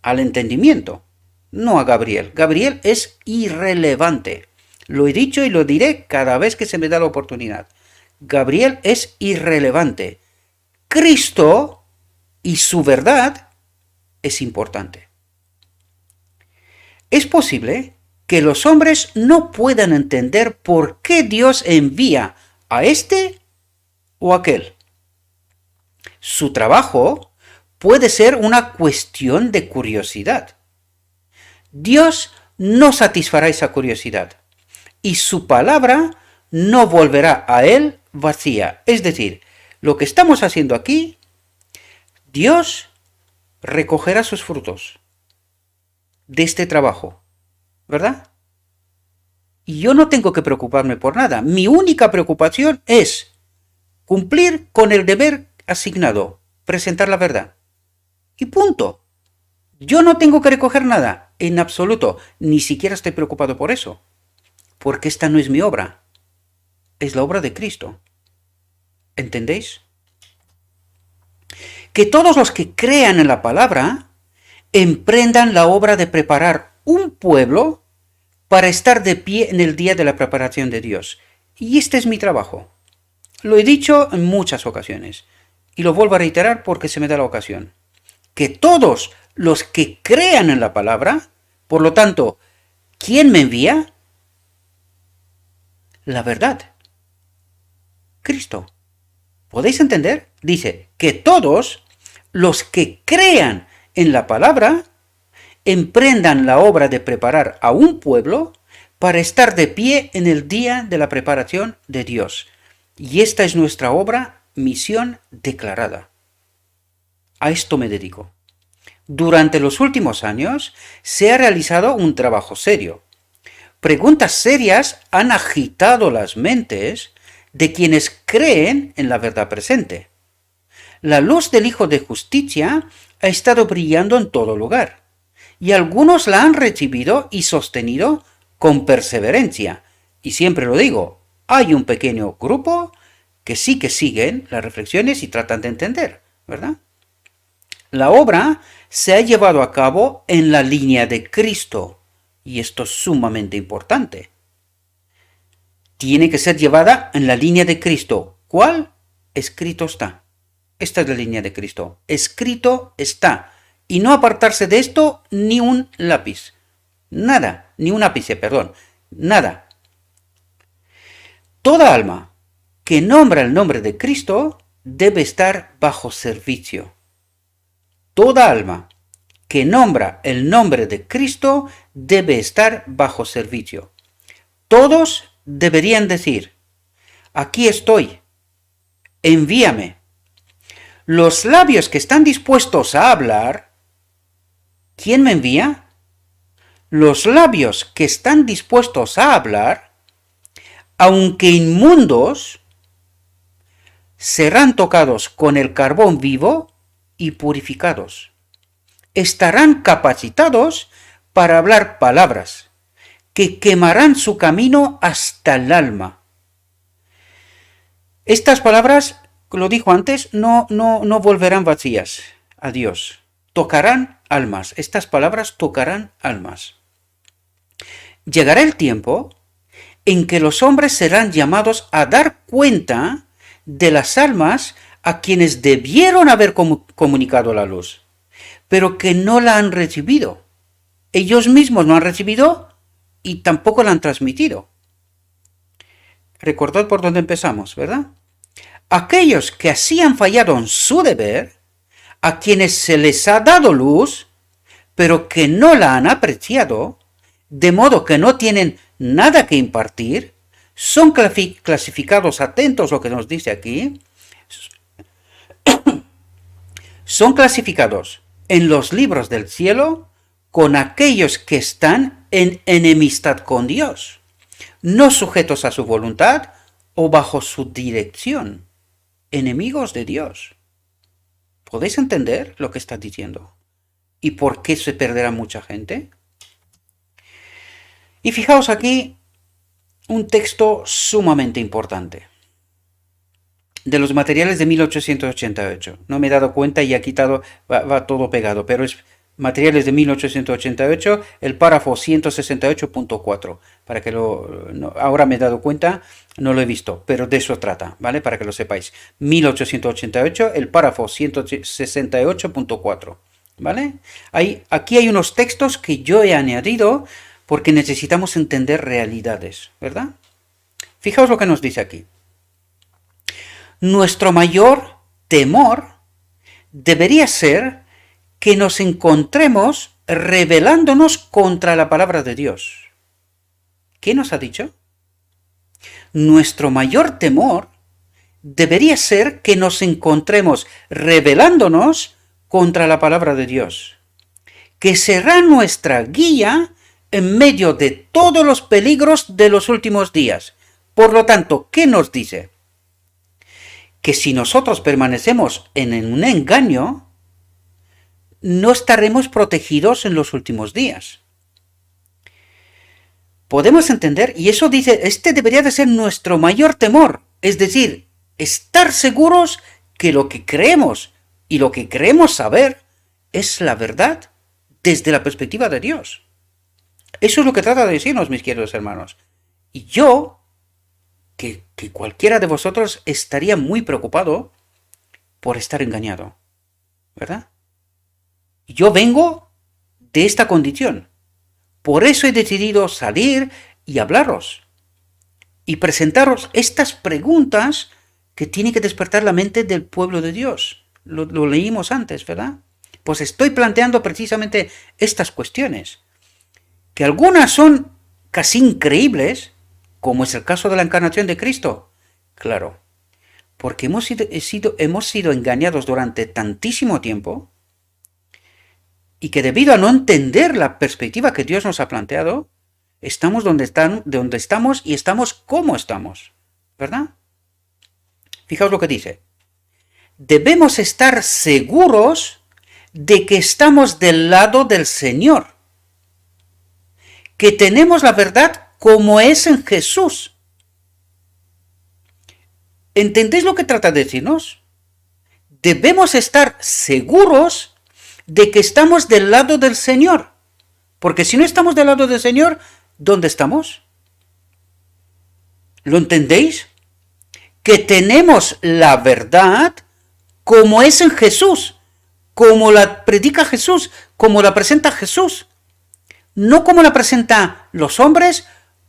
al entendimiento, no a Gabriel. Gabriel es irrelevante. Lo he dicho y lo diré cada vez que se me da la oportunidad. Gabriel es irrelevante. Cristo y su verdad es importante. Es posible que los hombres no puedan entender por qué Dios envía a este o aquel. Su trabajo puede ser una cuestión de curiosidad. Dios no satisfará esa curiosidad y su palabra no volverá a él vacía. Es decir, lo que estamos haciendo aquí, Dios recogerá sus frutos de este trabajo, ¿verdad? Y yo no tengo que preocuparme por nada. Mi única preocupación es cumplir con el deber asignado, presentar la verdad. Y punto. Yo no tengo que recoger nada, en absoluto. Ni siquiera estoy preocupado por eso. Porque esta no es mi obra. Es la obra de Cristo. ¿Entendéis? Que todos los que crean en la palabra emprendan la obra de preparar un pueblo para estar de pie en el día de la preparación de Dios. Y este es mi trabajo. Lo he dicho en muchas ocasiones y lo vuelvo a reiterar porque se me da la ocasión. Que todos los que crean en la palabra, por lo tanto, ¿quién me envía? La verdad. Cristo. ¿Podéis entender? Dice que todos los que crean en la palabra emprendan la obra de preparar a un pueblo para estar de pie en el día de la preparación de Dios. Y esta es nuestra obra, misión declarada. A esto me dedico. Durante los últimos años se ha realizado un trabajo serio. Preguntas serias han agitado las mentes de quienes creen en la verdad presente. La luz del Hijo de Justicia ha estado brillando en todo lugar, y algunos la han recibido y sostenido con perseverancia. Y siempre lo digo, hay un pequeño grupo que sí que siguen las reflexiones y tratan de entender, ¿verdad? La obra se ha llevado a cabo en la línea de Cristo, y esto es sumamente importante. Tiene que ser llevada en la línea de Cristo. ¿Cuál? Escrito está. Esta es la línea de Cristo. Escrito está. Y no apartarse de esto ni un lápiz. Nada. Ni un ápice, perdón. Nada. Toda alma que nombra el nombre de Cristo debe estar bajo servicio. Toda alma que nombra el nombre de Cristo debe estar bajo servicio. Todos deberían decir, aquí estoy, envíame. Los labios que están dispuestos a hablar, ¿quién me envía? Los labios que están dispuestos a hablar, aunque inmundos, serán tocados con el carbón vivo y purificados. Estarán capacitados para hablar palabras que quemarán su camino hasta el alma. Estas palabras, lo dijo antes, no volverán vacías a Dios. Tocarán almas. Estas palabras tocarán almas. Llegará el tiempo en que los hombres serán llamados a dar cuenta de las almas a quienes debieron haber comunicado la luz, pero que no la han recibido. Ellos mismos no han recibido y tampoco la han transmitido. Recordad por dónde empezamos, ¿verdad? Aquellos que así han fallado en su deber, a quienes se les ha dado luz, pero que no la han apreciado, de modo que no tienen nada que impartir, son clasificados, atentos a lo que nos dice aquí, son clasificados en los libros del cielo con aquellos que están en enemistad con Dios, no sujetos a su voluntad o bajo su dirección, enemigos de Dios. ¿Podéis entender lo que está diciendo? ¿Y por qué se perderá mucha gente? Y fijaos aquí un texto sumamente importante. De los materiales de 1888. No me he dado cuenta y ha quitado, va todo pegado, pero es materiales de 1888, el párrafo 168.4. Para que ahora me he dado cuenta, no lo he visto, pero de eso trata, ¿vale? Para que lo sepáis. 1888, el párrafo 168.4, ¿vale? Aquí hay unos textos que yo he añadido porque necesitamos entender realidades, ¿verdad? Fijaos lo que nos dice aquí. Nuestro mayor temor debería ser que nos encontremos rebelándonos contra la palabra de Dios. ¿Qué nos ha dicho? Nuestro mayor temor debería ser que nos encontremos rebelándonos contra la palabra de Dios, que será nuestra guía en medio de todos los peligros de los últimos días. Por lo tanto, ¿qué nos dice? Que si nosotros permanecemos en un engaño, no estaremos protegidos en los últimos días. Podemos entender, y eso dice, este debería de ser nuestro mayor temor, es decir, estar seguros que lo que creemos y lo que creemos saber es la verdad desde la perspectiva de Dios. Eso es lo que trata de decirnos, mis queridos hermanos. Y yo, que cualquiera de vosotros estaría muy preocupado por estar engañado, ¿verdad? Yo vengo de esta condición. Por eso he decidido salir y hablaros y presentaros estas preguntas que tiene que despertar la mente del pueblo de Dios. Lo leímos antes, ¿verdad? Pues estoy planteando precisamente estas cuestiones, que algunas son casi increíbles, como es el caso de la encarnación de Cristo. Claro, porque hemos sido engañados durante tantísimo tiempo, y que debido a no entender la perspectiva que Dios nos ha planteado, estamos donde estamos y estamos como estamos, ¿verdad? Fijaos lo que dice. Debemos estar seguros de que estamos del lado del Señor, que tenemos la verdad como es en Jesús. ¿Entendéis lo que trata de decirnos? Debemos estar seguros de que estamos del lado del Señor. Porque si no estamos del lado del Señor, ¿dónde estamos? ¿Lo entendéis? Que tenemos la verdad como es en Jesús, como la predica Jesús, como la presenta Jesús. No como la presentan los hombres,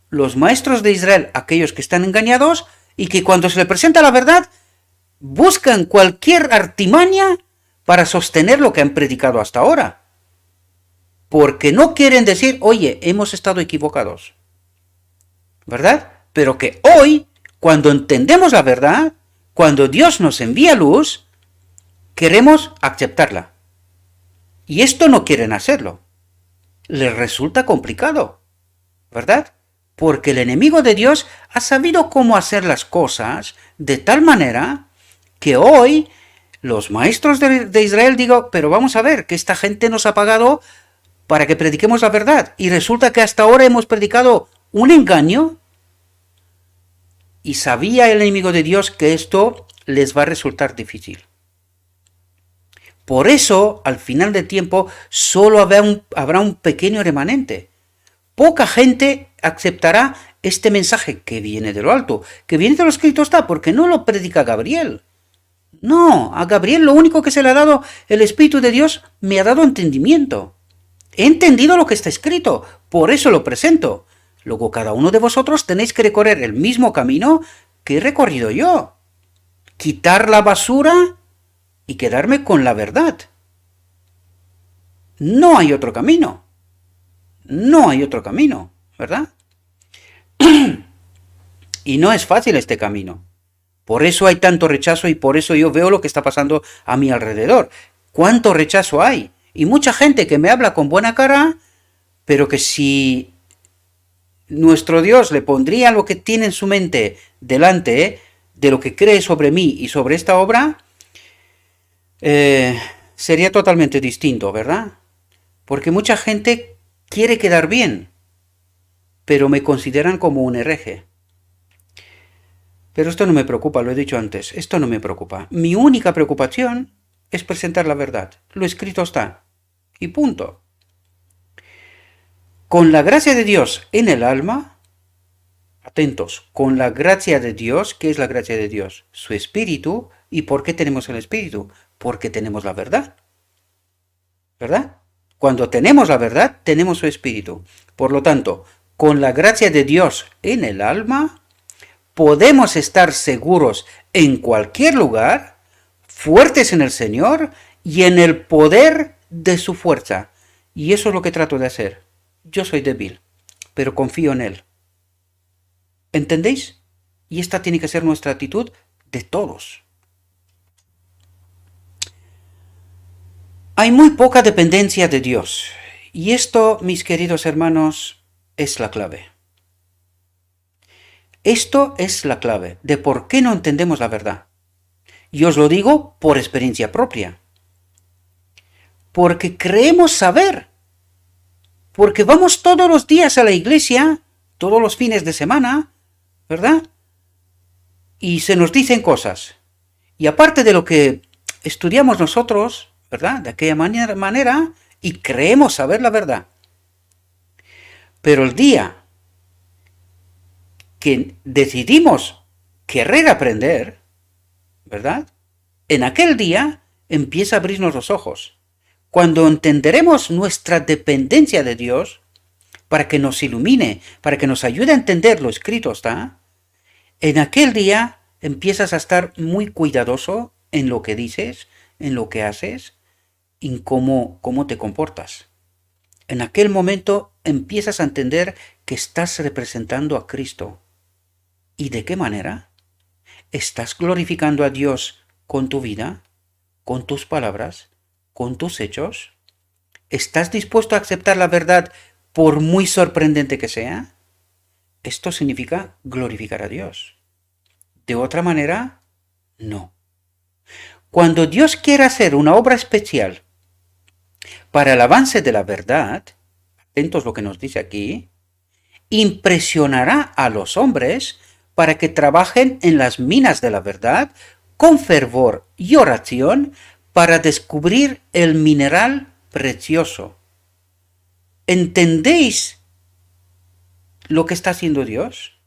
los maestros de Israel, aquellos que están engañados, y que cuando se les presenta la verdad, buscan cualquier artimaña para sostener lo que han predicado hasta ahora. Porque no quieren decir, oye, hemos estado equivocados. ¿Verdad? Pero que hoy, cuando entendemos la verdad, cuando Dios nos envía luz, queremos aceptarla. Y esto no quieren hacerlo. Les resulta complicado. ¿Verdad? Porque el enemigo de Dios ha sabido cómo hacer las cosas de tal manera que hoy los maestros de Israel digo, pero vamos a ver, que esta gente nos ha pagado para que prediquemos la verdad. Y resulta que hasta ahora hemos predicado un engaño. Y sabía el enemigo de Dios que esto les va a resultar difícil. Por eso, al final del tiempo, solo habrá un pequeño remanente. Poca gente aceptará este mensaje que viene de lo alto, que viene de lo escrito está, porque no lo predica Gabriel. No, a Gabriel lo único que se le ha dado el Espíritu de Dios me ha dado entendimiento. He entendido lo que está escrito, por eso lo presento. Luego cada uno de vosotros tenéis que recorrer el mismo camino que he recorrido yo. Quitar la basura y quedarme con la verdad. No hay otro camino. No hay otro camino, ¿verdad? Y no es fácil este camino. Por eso hay tanto rechazo y por eso yo veo lo que está pasando a mi alrededor. ¿Cuánto rechazo hay? Y mucha gente que me habla con buena cara, pero que si nuestro Dios le pondría lo que tiene en su mente delante de lo que cree sobre mí y sobre esta obra, sería totalmente distinto, ¿verdad? Porque mucha gente quiere quedar bien, pero me consideran como un hereje. Pero esto no me preocupa, lo he dicho antes, esto no me preocupa. Mi única preocupación es presentar la verdad. Lo escrito está. Y punto. Con la gracia de Dios en el alma, atentos, con la gracia de Dios, ¿qué es la gracia de Dios? Su Espíritu. ¿Y por qué tenemos el Espíritu? Porque tenemos la verdad. ¿Verdad? Cuando tenemos la verdad, tenemos su Espíritu. Por lo tanto, con la gracia de Dios en el alma, podemos estar seguros en cualquier lugar, fuertes en el Señor y en el poder de su fuerza. Y eso es lo que trato de hacer. Yo soy débil, pero confío en Él. ¿Entendéis? Y esta tiene que ser nuestra actitud de todos. Hay muy poca dependencia de Dios. Y esto, mis queridos hermanos, es la clave. Esto es la clave de por qué no entendemos la verdad. Y os lo digo por experiencia propia. Porque creemos saber. Porque vamos todos los días a la iglesia, todos los fines de semana, ¿verdad? Y se nos dicen cosas. Y aparte de lo que estudiamos nosotros, ¿verdad? De aquella manera, y creemos saber la verdad. Pero el día que decidimos querer aprender, ¿verdad? En aquel día empieza a abrirnos los ojos. Cuando entenderemos nuestra dependencia de Dios, para que nos ilumine, para que nos ayude a entender lo escrito está, en aquel día empiezas a estar muy cuidadoso en lo que dices, en lo que haces, y en cómo te comportas. En aquel momento empiezas a entender que estás representando a Cristo. ¿Y de qué manera? ¿Estás glorificando a Dios con tu vida, con tus palabras, con tus hechos? ¿Estás dispuesto a aceptar la verdad por muy sorprendente que sea? Esto significa glorificar a Dios. De otra manera, no. Cuando Dios quiera hacer una obra especial para el avance de la verdad, atentos lo que nos dice aquí, impresionará a los hombres para que trabajen en las minas de la verdad con fervor y oración para descubrir el mineral precioso. ¿Entendéis lo que está haciendo Dios?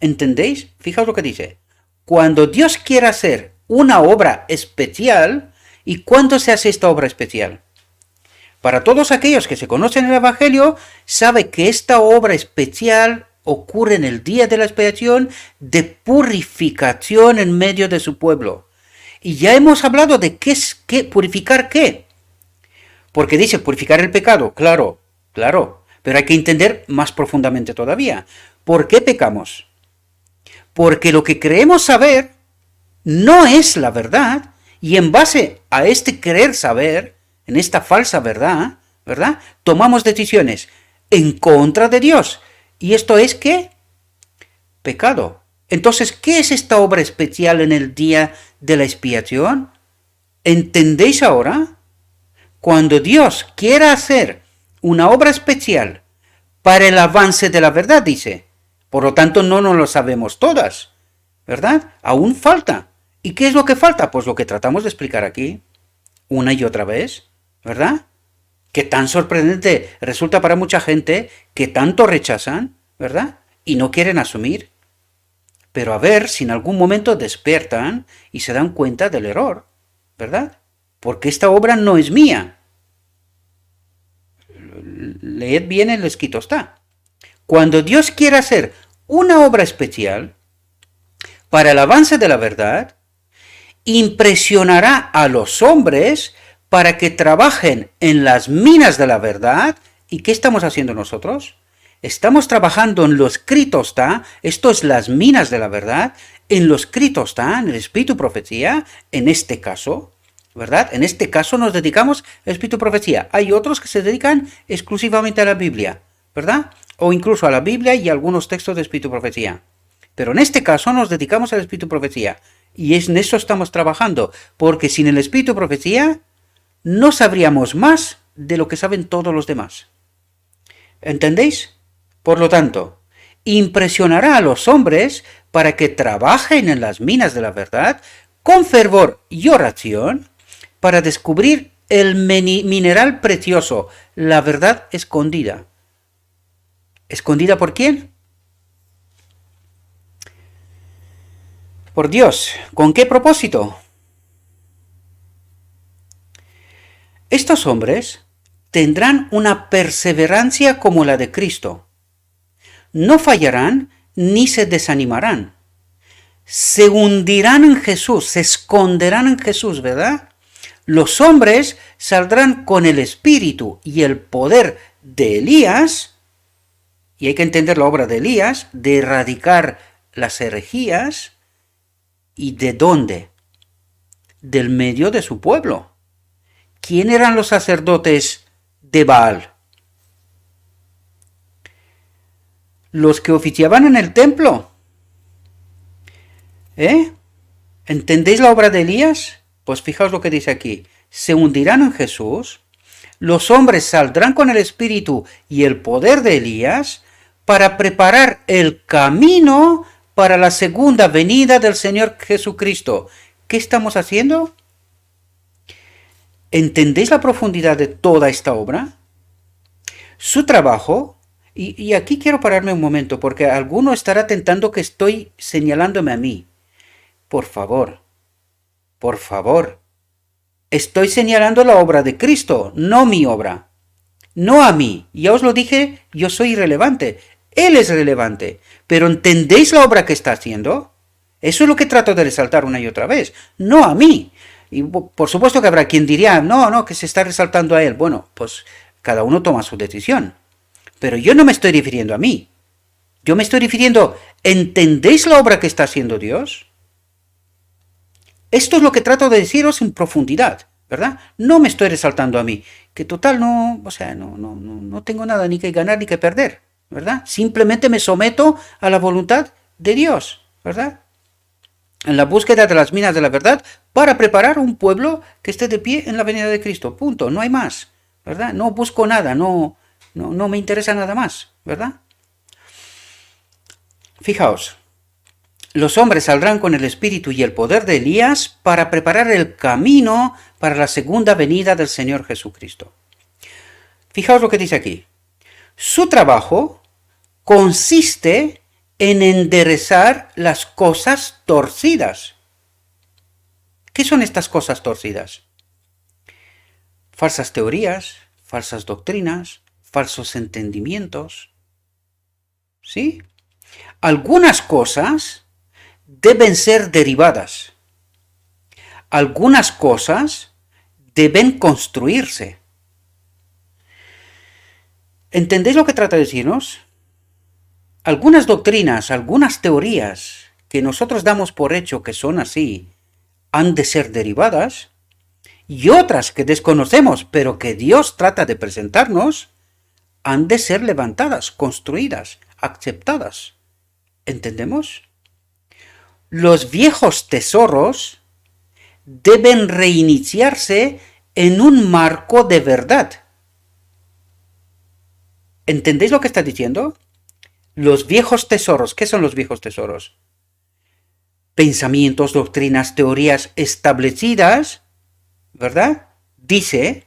¿Entendéis? Fijaos lo que dice. Cuando Dios quiera hacer una obra especial, ¿y cuándo se hace esta obra especial? Para todos aquellos que se conocen el Evangelio, sabe que esta obra especial ocurre en el día de la expiación de purificación en medio de su pueblo. Y ya hemos hablado de purificar qué. Porque dice purificar el pecado, claro, pero hay que entender más profundamente todavía. ¿Por qué pecamos? Porque lo que creemos saber no es la verdad, y en base a este querer saber, en esta falsa verdad, tomamos decisiones en contra de Dios. ¿Y esto es qué? Pecado. Entonces, ¿qué es esta obra especial en el día de la expiación? ¿Entendéis ahora? Cuando Dios quiera hacer una obra especial para el avance de la verdad, dice, por lo tanto no nos lo sabemos todas, ¿verdad? Aún falta. ¿Y qué es lo que falta? Pues lo que tratamos de explicar aquí, una y otra vez, ¿verdad? Que tan sorprendente resulta para mucha gente, que tanto rechazan, ¿verdad? Y no quieren asumir. Pero a ver si en algún momento despiertan y se dan cuenta del error, ¿verdad? Porque esta obra no es mía. Leed bien el escrito está. Cuando Dios quiera hacer una obra especial para el avance de la verdad, impresionará a los hombres para que trabajen en las minas de la verdad. ¿Y qué estamos haciendo nosotros? Estamos trabajando en lo escrito está, esto es las minas de la verdad, en lo escrito está, en el espíritu profecía, en este caso, ¿verdad? En este caso nos dedicamos al espíritu profecía. Hay otros que se dedican exclusivamente a la Biblia, ¿verdad? O incluso a la Biblia y algunos textos de espíritu profecía. Pero en este caso nos dedicamos al espíritu profecía. Y en eso estamos trabajando, porque sin el espíritu profecía no sabríamos más de lo que saben todos los demás. ¿Entendéis? Por lo tanto, impresionará a los hombres para que trabajen en las minas de la verdad con fervor y oración para descubrir el mineral precioso, la verdad escondida. ¿Escondida por quién? Por Dios. ¿Con qué propósito? Estos hombres tendrán una perseverancia como la de Cristo. No fallarán ni se desanimarán. Se hundirán en Jesús, se esconderán en Jesús, ¿verdad? Los hombres saldrán con el espíritu y el poder de Elías, y hay que entender la obra de Elías, de erradicar las herejías. ¿Y de dónde? Del medio de su pueblo. ¿Quién eran los sacerdotes de Baal? Los que oficiaban en el templo. ¿Entendéis la obra de Elías? Pues fijaos lo que dice aquí. Se hundirán en Jesús, los hombres saldrán con el espíritu y el poder de Elías para preparar el camino para la segunda venida del Señor Jesucristo. ¿Qué estamos haciendo? ¿Entendéis la profundidad de toda esta obra? Su trabajo, y aquí quiero pararme un momento, porque alguno estará tentando que estoy señalándome a mí. Por favor, por favor, estoy señalando la obra de Cristo, no mi obra, no a mí. Ya os lo dije, yo soy irrelevante, Él es relevante, pero ¿entendéis la obra que está haciendo? Eso es lo que trato de resaltar una y otra vez, no a mí. Y por supuesto que habrá quien diría, no, que se está resaltando a Él. Bueno, pues cada uno toma su decisión. Pero yo no me estoy refiriendo a mí. Yo me estoy refiriendo, ¿entendéis la obra que está haciendo Dios? Esto es lo que trato de deciros en profundidad, ¿verdad? No me estoy resaltando a mí, que total no, o sea, no tengo nada ni que ganar ni que perder, ¿verdad? Simplemente me someto a la voluntad de Dios, ¿verdad? En la búsqueda de las minas de la verdad para preparar un pueblo que esté de pie en la venida de Cristo, punto, no hay más, ¿verdad? No busco nada, no me interesa nada más, ¿verdad? Fijaos, los hombres saldrán con el espíritu y el poder de Elías para preparar el camino para la segunda venida del Señor Jesucristo. Fijaos lo que dice aquí. Su trabajo consiste en enderezar las cosas torcidas. ¿Qué son estas cosas torcidas? Falsas teorías, falsas doctrinas, falsos entendimientos. ¿Sí? Algunas cosas deben ser derivadas. Algunas cosas deben construirse. ¿Entendéis lo que trata de decirnos? Algunas doctrinas, algunas teorías que nosotros damos por hecho que son así, han de ser derivadas, y otras que desconocemos, pero que Dios trata de presentarnos, han de ser levantadas, construidas, aceptadas. ¿Entendemos? Los viejos tesoros deben reiniciarse en un marco de verdad. ¿Entendéis lo que está diciendo? Los viejos tesoros, ¿qué son los viejos tesoros? Pensamientos, doctrinas, teorías establecidas, ¿verdad? Dice,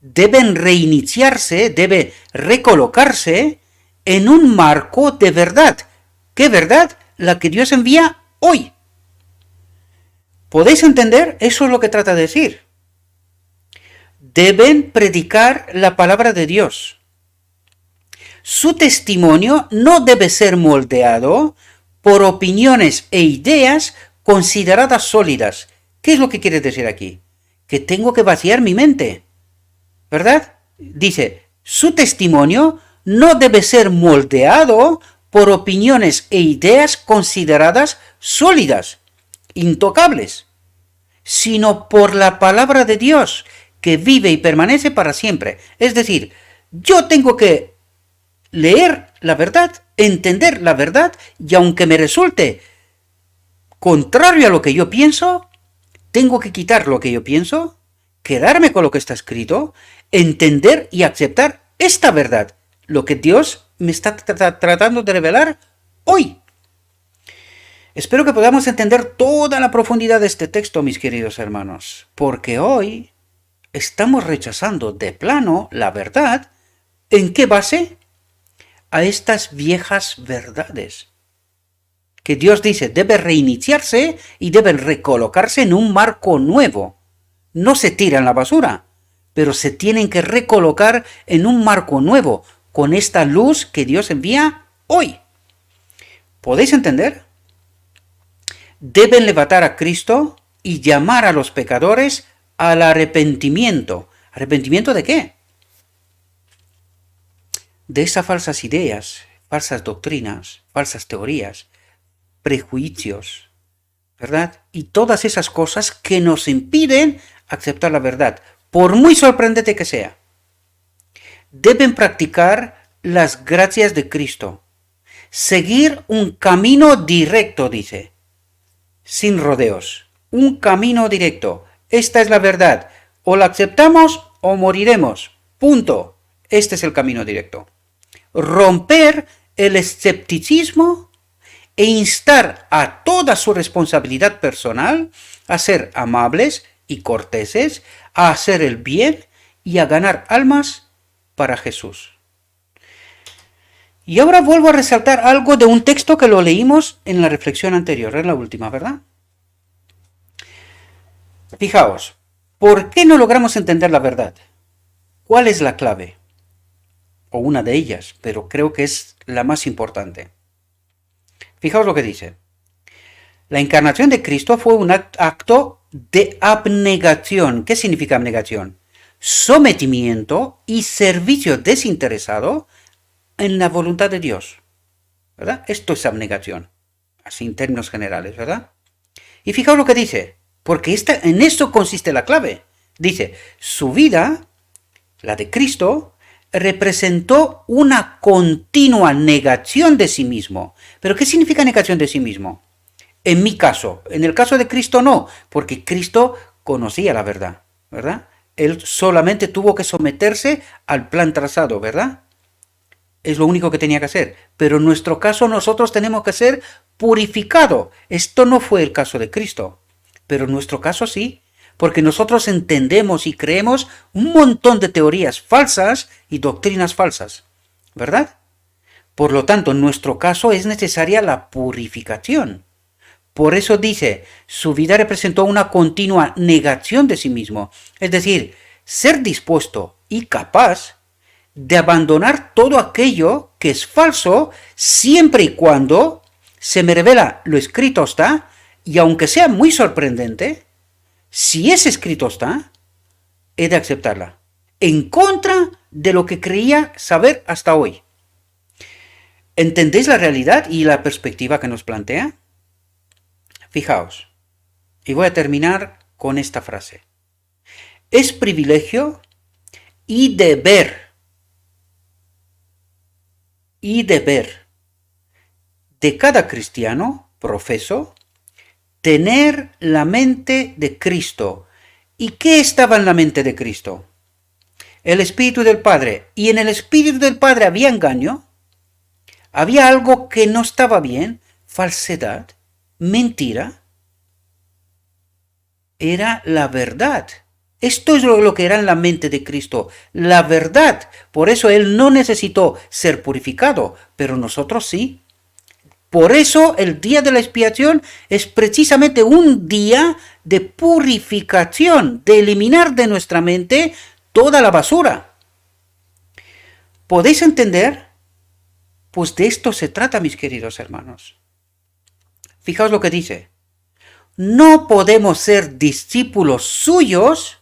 deben reiniciarse, debe recolocarse en un marco de verdad. ¿Qué verdad? La que Dios envía hoy. ¿Podéis entender? Eso es lo que trata de decir. Deben predicar la palabra de Dios. Su testimonio no debe ser moldeado por opiniones e ideas consideradas sólidas. ¿Qué es lo que quiere decir aquí? Que tengo que vaciar mi mente, ¿verdad? Dice, su testimonio no debe ser moldeado por opiniones e ideas consideradas sólidas, intocables, sino por la palabra de Dios, que vive y permanece para siempre. Es decir, yo tengo que leer la verdad, entender la verdad, y aunque me resulte contrario a lo que yo pienso, tengo que quitar lo que yo pienso, quedarme con lo que está escrito, entender y aceptar esta verdad, lo que Dios me está tratando de revelar hoy. Espero que podamos entender toda la profundidad de este texto, mis queridos hermanos, porque hoy estamos rechazando de plano la verdad. ¿En qué base? A estas viejas verdades que Dios dice debe reiniciarse y deben recolocarse en un marco nuevo. No se tiran a la basura, pero se tienen que recolocar en un marco nuevo, con esta luz que Dios envía hoy. ¿Podéis entender? Deben levantar a Cristo y llamar a los pecadores al arrepentimiento. ¿Arrepentimiento de qué? De esas falsas ideas, falsas doctrinas, falsas teorías, prejuicios, ¿verdad? Y todas esas cosas que nos impiden aceptar la verdad, por muy sorprendente que sea. Deben practicar las gracias de Cristo, seguir un camino directo, dice, sin rodeos, un camino directo. Esta es la verdad, o la aceptamos o moriremos, punto. Este es el camino directo. Romper el escepticismo e instar a toda su responsabilidad personal a ser amables, y corteses a hacer el bien y a ganar almas para Jesús. Y ahora vuelvo a resaltar algo de un texto que lo leímos en la reflexión anterior, en la última, ¿verdad? Fijaos, ¿por qué no logramos entender la verdad? ¿Cuál es la clave? O una de ellas, pero creo que es la más importante. Fijaos lo que dice. La encarnación de Cristo fue un acto de abnegación. ¿Qué significa abnegación? Sometimiento y servicio desinteresado en la voluntad de Dios, ¿verdad? Esto es abnegación, así en términos generales, ¿verdad? Y fijaos lo que dice, porque en esto consiste la clave. Dice, su vida, la de Cristo, representó una continua negación de sí mismo. ¿Pero qué significa negación de sí mismo? En mi caso, en el caso de Cristo no, porque Cristo conocía la verdad, ¿verdad? Él solamente tuvo que someterse al plan trazado, ¿verdad? Es lo único que tenía que hacer. Pero en nuestro caso nosotros tenemos que ser purificados. Esto no fue el caso de Cristo. Pero en nuestro caso sí. Porque nosotros entendemos y creemos un montón de teorías falsas y doctrinas falsas. ¿Verdad? Por lo tanto, en nuestro caso es necesaria la purificación. Por eso dice, su vida representó una continua negación de sí mismo. Es decir, ser dispuesto y capaz de abandonar todo aquello que es falso, siempre y cuando se me revela lo escrito está, y aunque sea muy sorprendente, si es escrito está, he de aceptarla, en contra de lo que creía saber hasta hoy. ¿Entendéis la realidad y la perspectiva que nos plantea? Fijaos, y voy a terminar con esta frase. Es privilegio y deber de cada cristiano, profeso, tener la mente de Cristo. ¿Y qué estaba en la mente de Cristo? El Espíritu del Padre. ¿Y en el Espíritu del Padre había engaño? ¿Había algo que no estaba bien? ¿Falsedad? ¿Mentira? Era la verdad. Esto es lo que era en la mente de Cristo, la verdad. Por eso Él no necesitó ser purificado, pero nosotros sí. Por eso el día de la expiación es precisamente un día de purificación, de eliminar de nuestra mente toda la basura. ¿Podéis entender? Pues de esto se trata, mis queridos hermanos. Fijaos lo que dice. No podemos ser discípulos suyos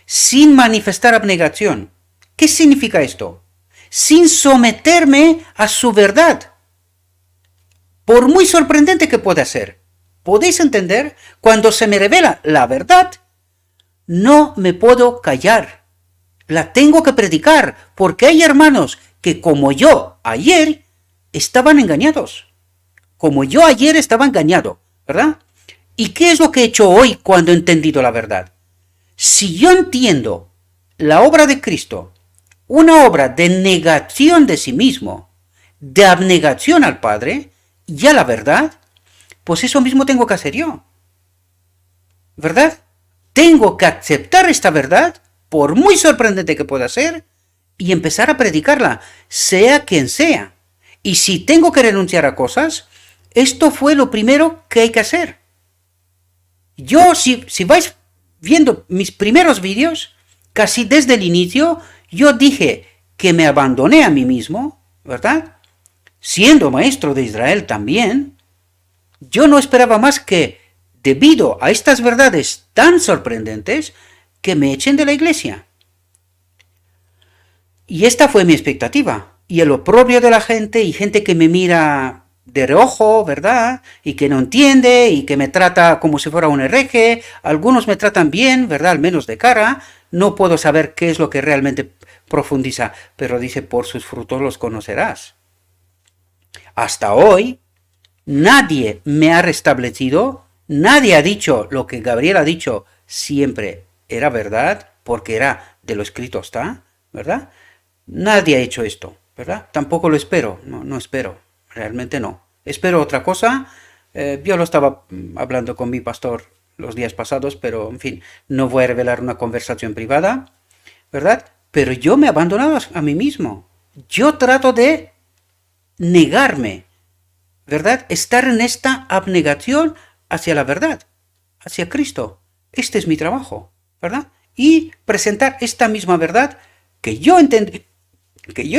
sin manifestar abnegación. ¿Qué significa esto? Sin someterme a su verdad. Por muy sorprendente que pueda ser. ¿Podéis entender? Cuando se me revela la verdad, no me puedo callar. La tengo que predicar, porque hay hermanos que como yo ayer estaban engañados. Como yo ayer estaba engañado, ¿verdad? ¿Y qué es lo que he hecho hoy cuando he entendido la verdad? Si yo entiendo la obra de Cristo, una obra de negación de sí mismo, de abnegación al Padre y a la verdad, pues eso mismo tengo que hacer yo. ¿Verdad? Tengo que aceptar esta verdad, por muy sorprendente que pueda ser, y empezar a predicarla, sea quien sea. Y si tengo que renunciar a cosas, esto fue lo primero que hay que hacer. Yo, si vais viendo mis primeros vídeos, casi desde el inicio, yo dije que me abandoné a mí mismo, ¿verdad? Siendo maestro de Israel también, yo no esperaba más que, debido a estas verdades tan sorprendentes, que me echen de la iglesia. Y esta fue mi expectativa. Y el oprobio de la gente y gente que me mira de reojo, ¿verdad? Y que no entiende y que me trata como si fuera un hereje. Algunos me tratan bien, ¿verdad? Al menos de cara. No puedo saber qué es lo que realmente profundiza, pero dice, por sus frutos los conocerás. Hasta hoy, nadie me ha restablecido, nadie ha dicho lo que Gabriel ha dicho siempre era verdad, porque era de lo escrito está, ¿verdad? Nadie ha hecho esto, ¿verdad? Tampoco lo espero, no espero, realmente no. Espero otra cosa. Yo lo estaba hablando con mi pastor los días pasados, pero en fin, no voy a revelar una conversación privada, ¿verdad? Pero yo me he abandonado a mí mismo. Yo trato de negarme, ¿verdad? Estar en esta abnegación hacia la verdad, hacia Cristo. Este es mi trabajo, ¿verdad? Y presentar esta misma verdad que yo he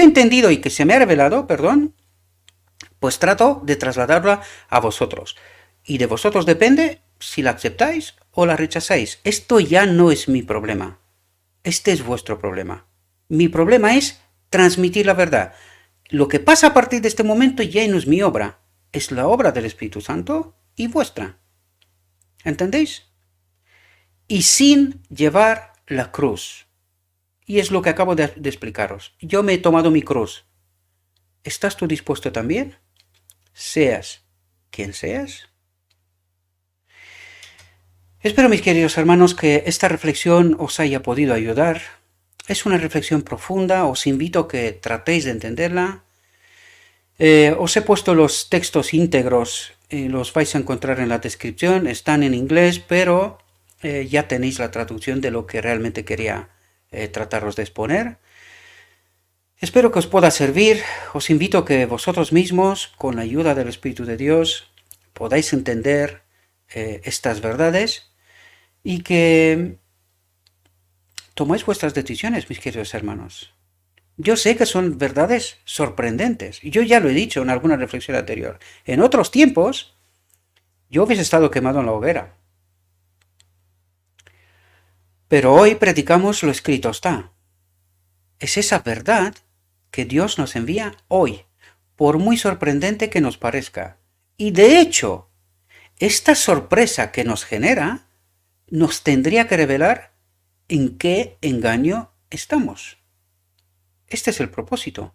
entendido y que se me ha revelado, perdón, pues trato de trasladarla a vosotros. Y de vosotros depende si la aceptáis o la rechazáis. Esto ya no es mi problema. Este es vuestro problema. Mi problema es transmitir la verdad. Lo que pasa a partir de este momento ya no es mi obra. Es la obra del Espíritu Santo y vuestra. ¿Entendéis? Y sin llevar la cruz. Y es lo que acabo de explicaros. Yo me he tomado mi cruz. ¿Estás tú dispuesto también? Seas quien seas. Espero, mis queridos hermanos, que esta reflexión os haya podido ayudar. Es una reflexión profunda, os invito a que tratéis de entenderla. Os he puesto los textos íntegros, los vais a encontrar en la descripción, están en inglés, pero ya tenéis la traducción de lo que realmente quería trataros de exponer. Espero que os pueda servir. Os invito a que vosotros mismos, con la ayuda del Espíritu de Dios, podáis entender estas verdades y que tomáis vuestras decisiones, mis queridos hermanos. Yo sé que son verdades sorprendentes. Yo ya lo he dicho en alguna reflexión anterior. En otros tiempos, yo hubiese estado quemado en la hoguera. Pero hoy predicamos lo escrito está. Es esa verdad que Dios nos envía hoy, por muy sorprendente que nos parezca. Y de hecho, esta sorpresa que nos genera nos tendría que revelar en qué engaño estamos. Este es el propósito.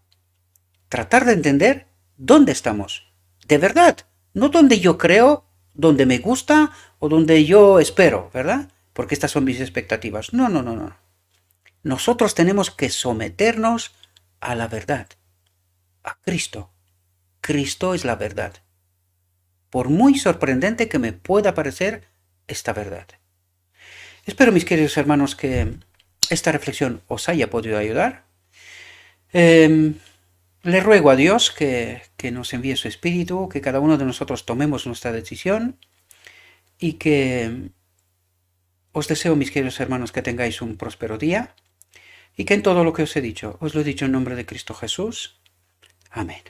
Tratar de entender dónde estamos. De verdad. No donde yo creo, donde me gusta o donde yo espero, ¿verdad? Porque estas son mis expectativas. No, no, no, no. Nosotros tenemos que someternos a la verdad. A Cristo. Cristo es la verdad. Por muy sorprendente que me pueda parecer esta verdad. Espero, mis queridos hermanos, que esta reflexión os haya podido ayudar. Le ruego a Dios que nos envíe su Espíritu, que cada uno de nosotros tomemos nuestra decisión y que os deseo, mis queridos hermanos, que tengáis un próspero día y que en todo lo que os he dicho, os lo he dicho en nombre de Cristo Jesús. Amén.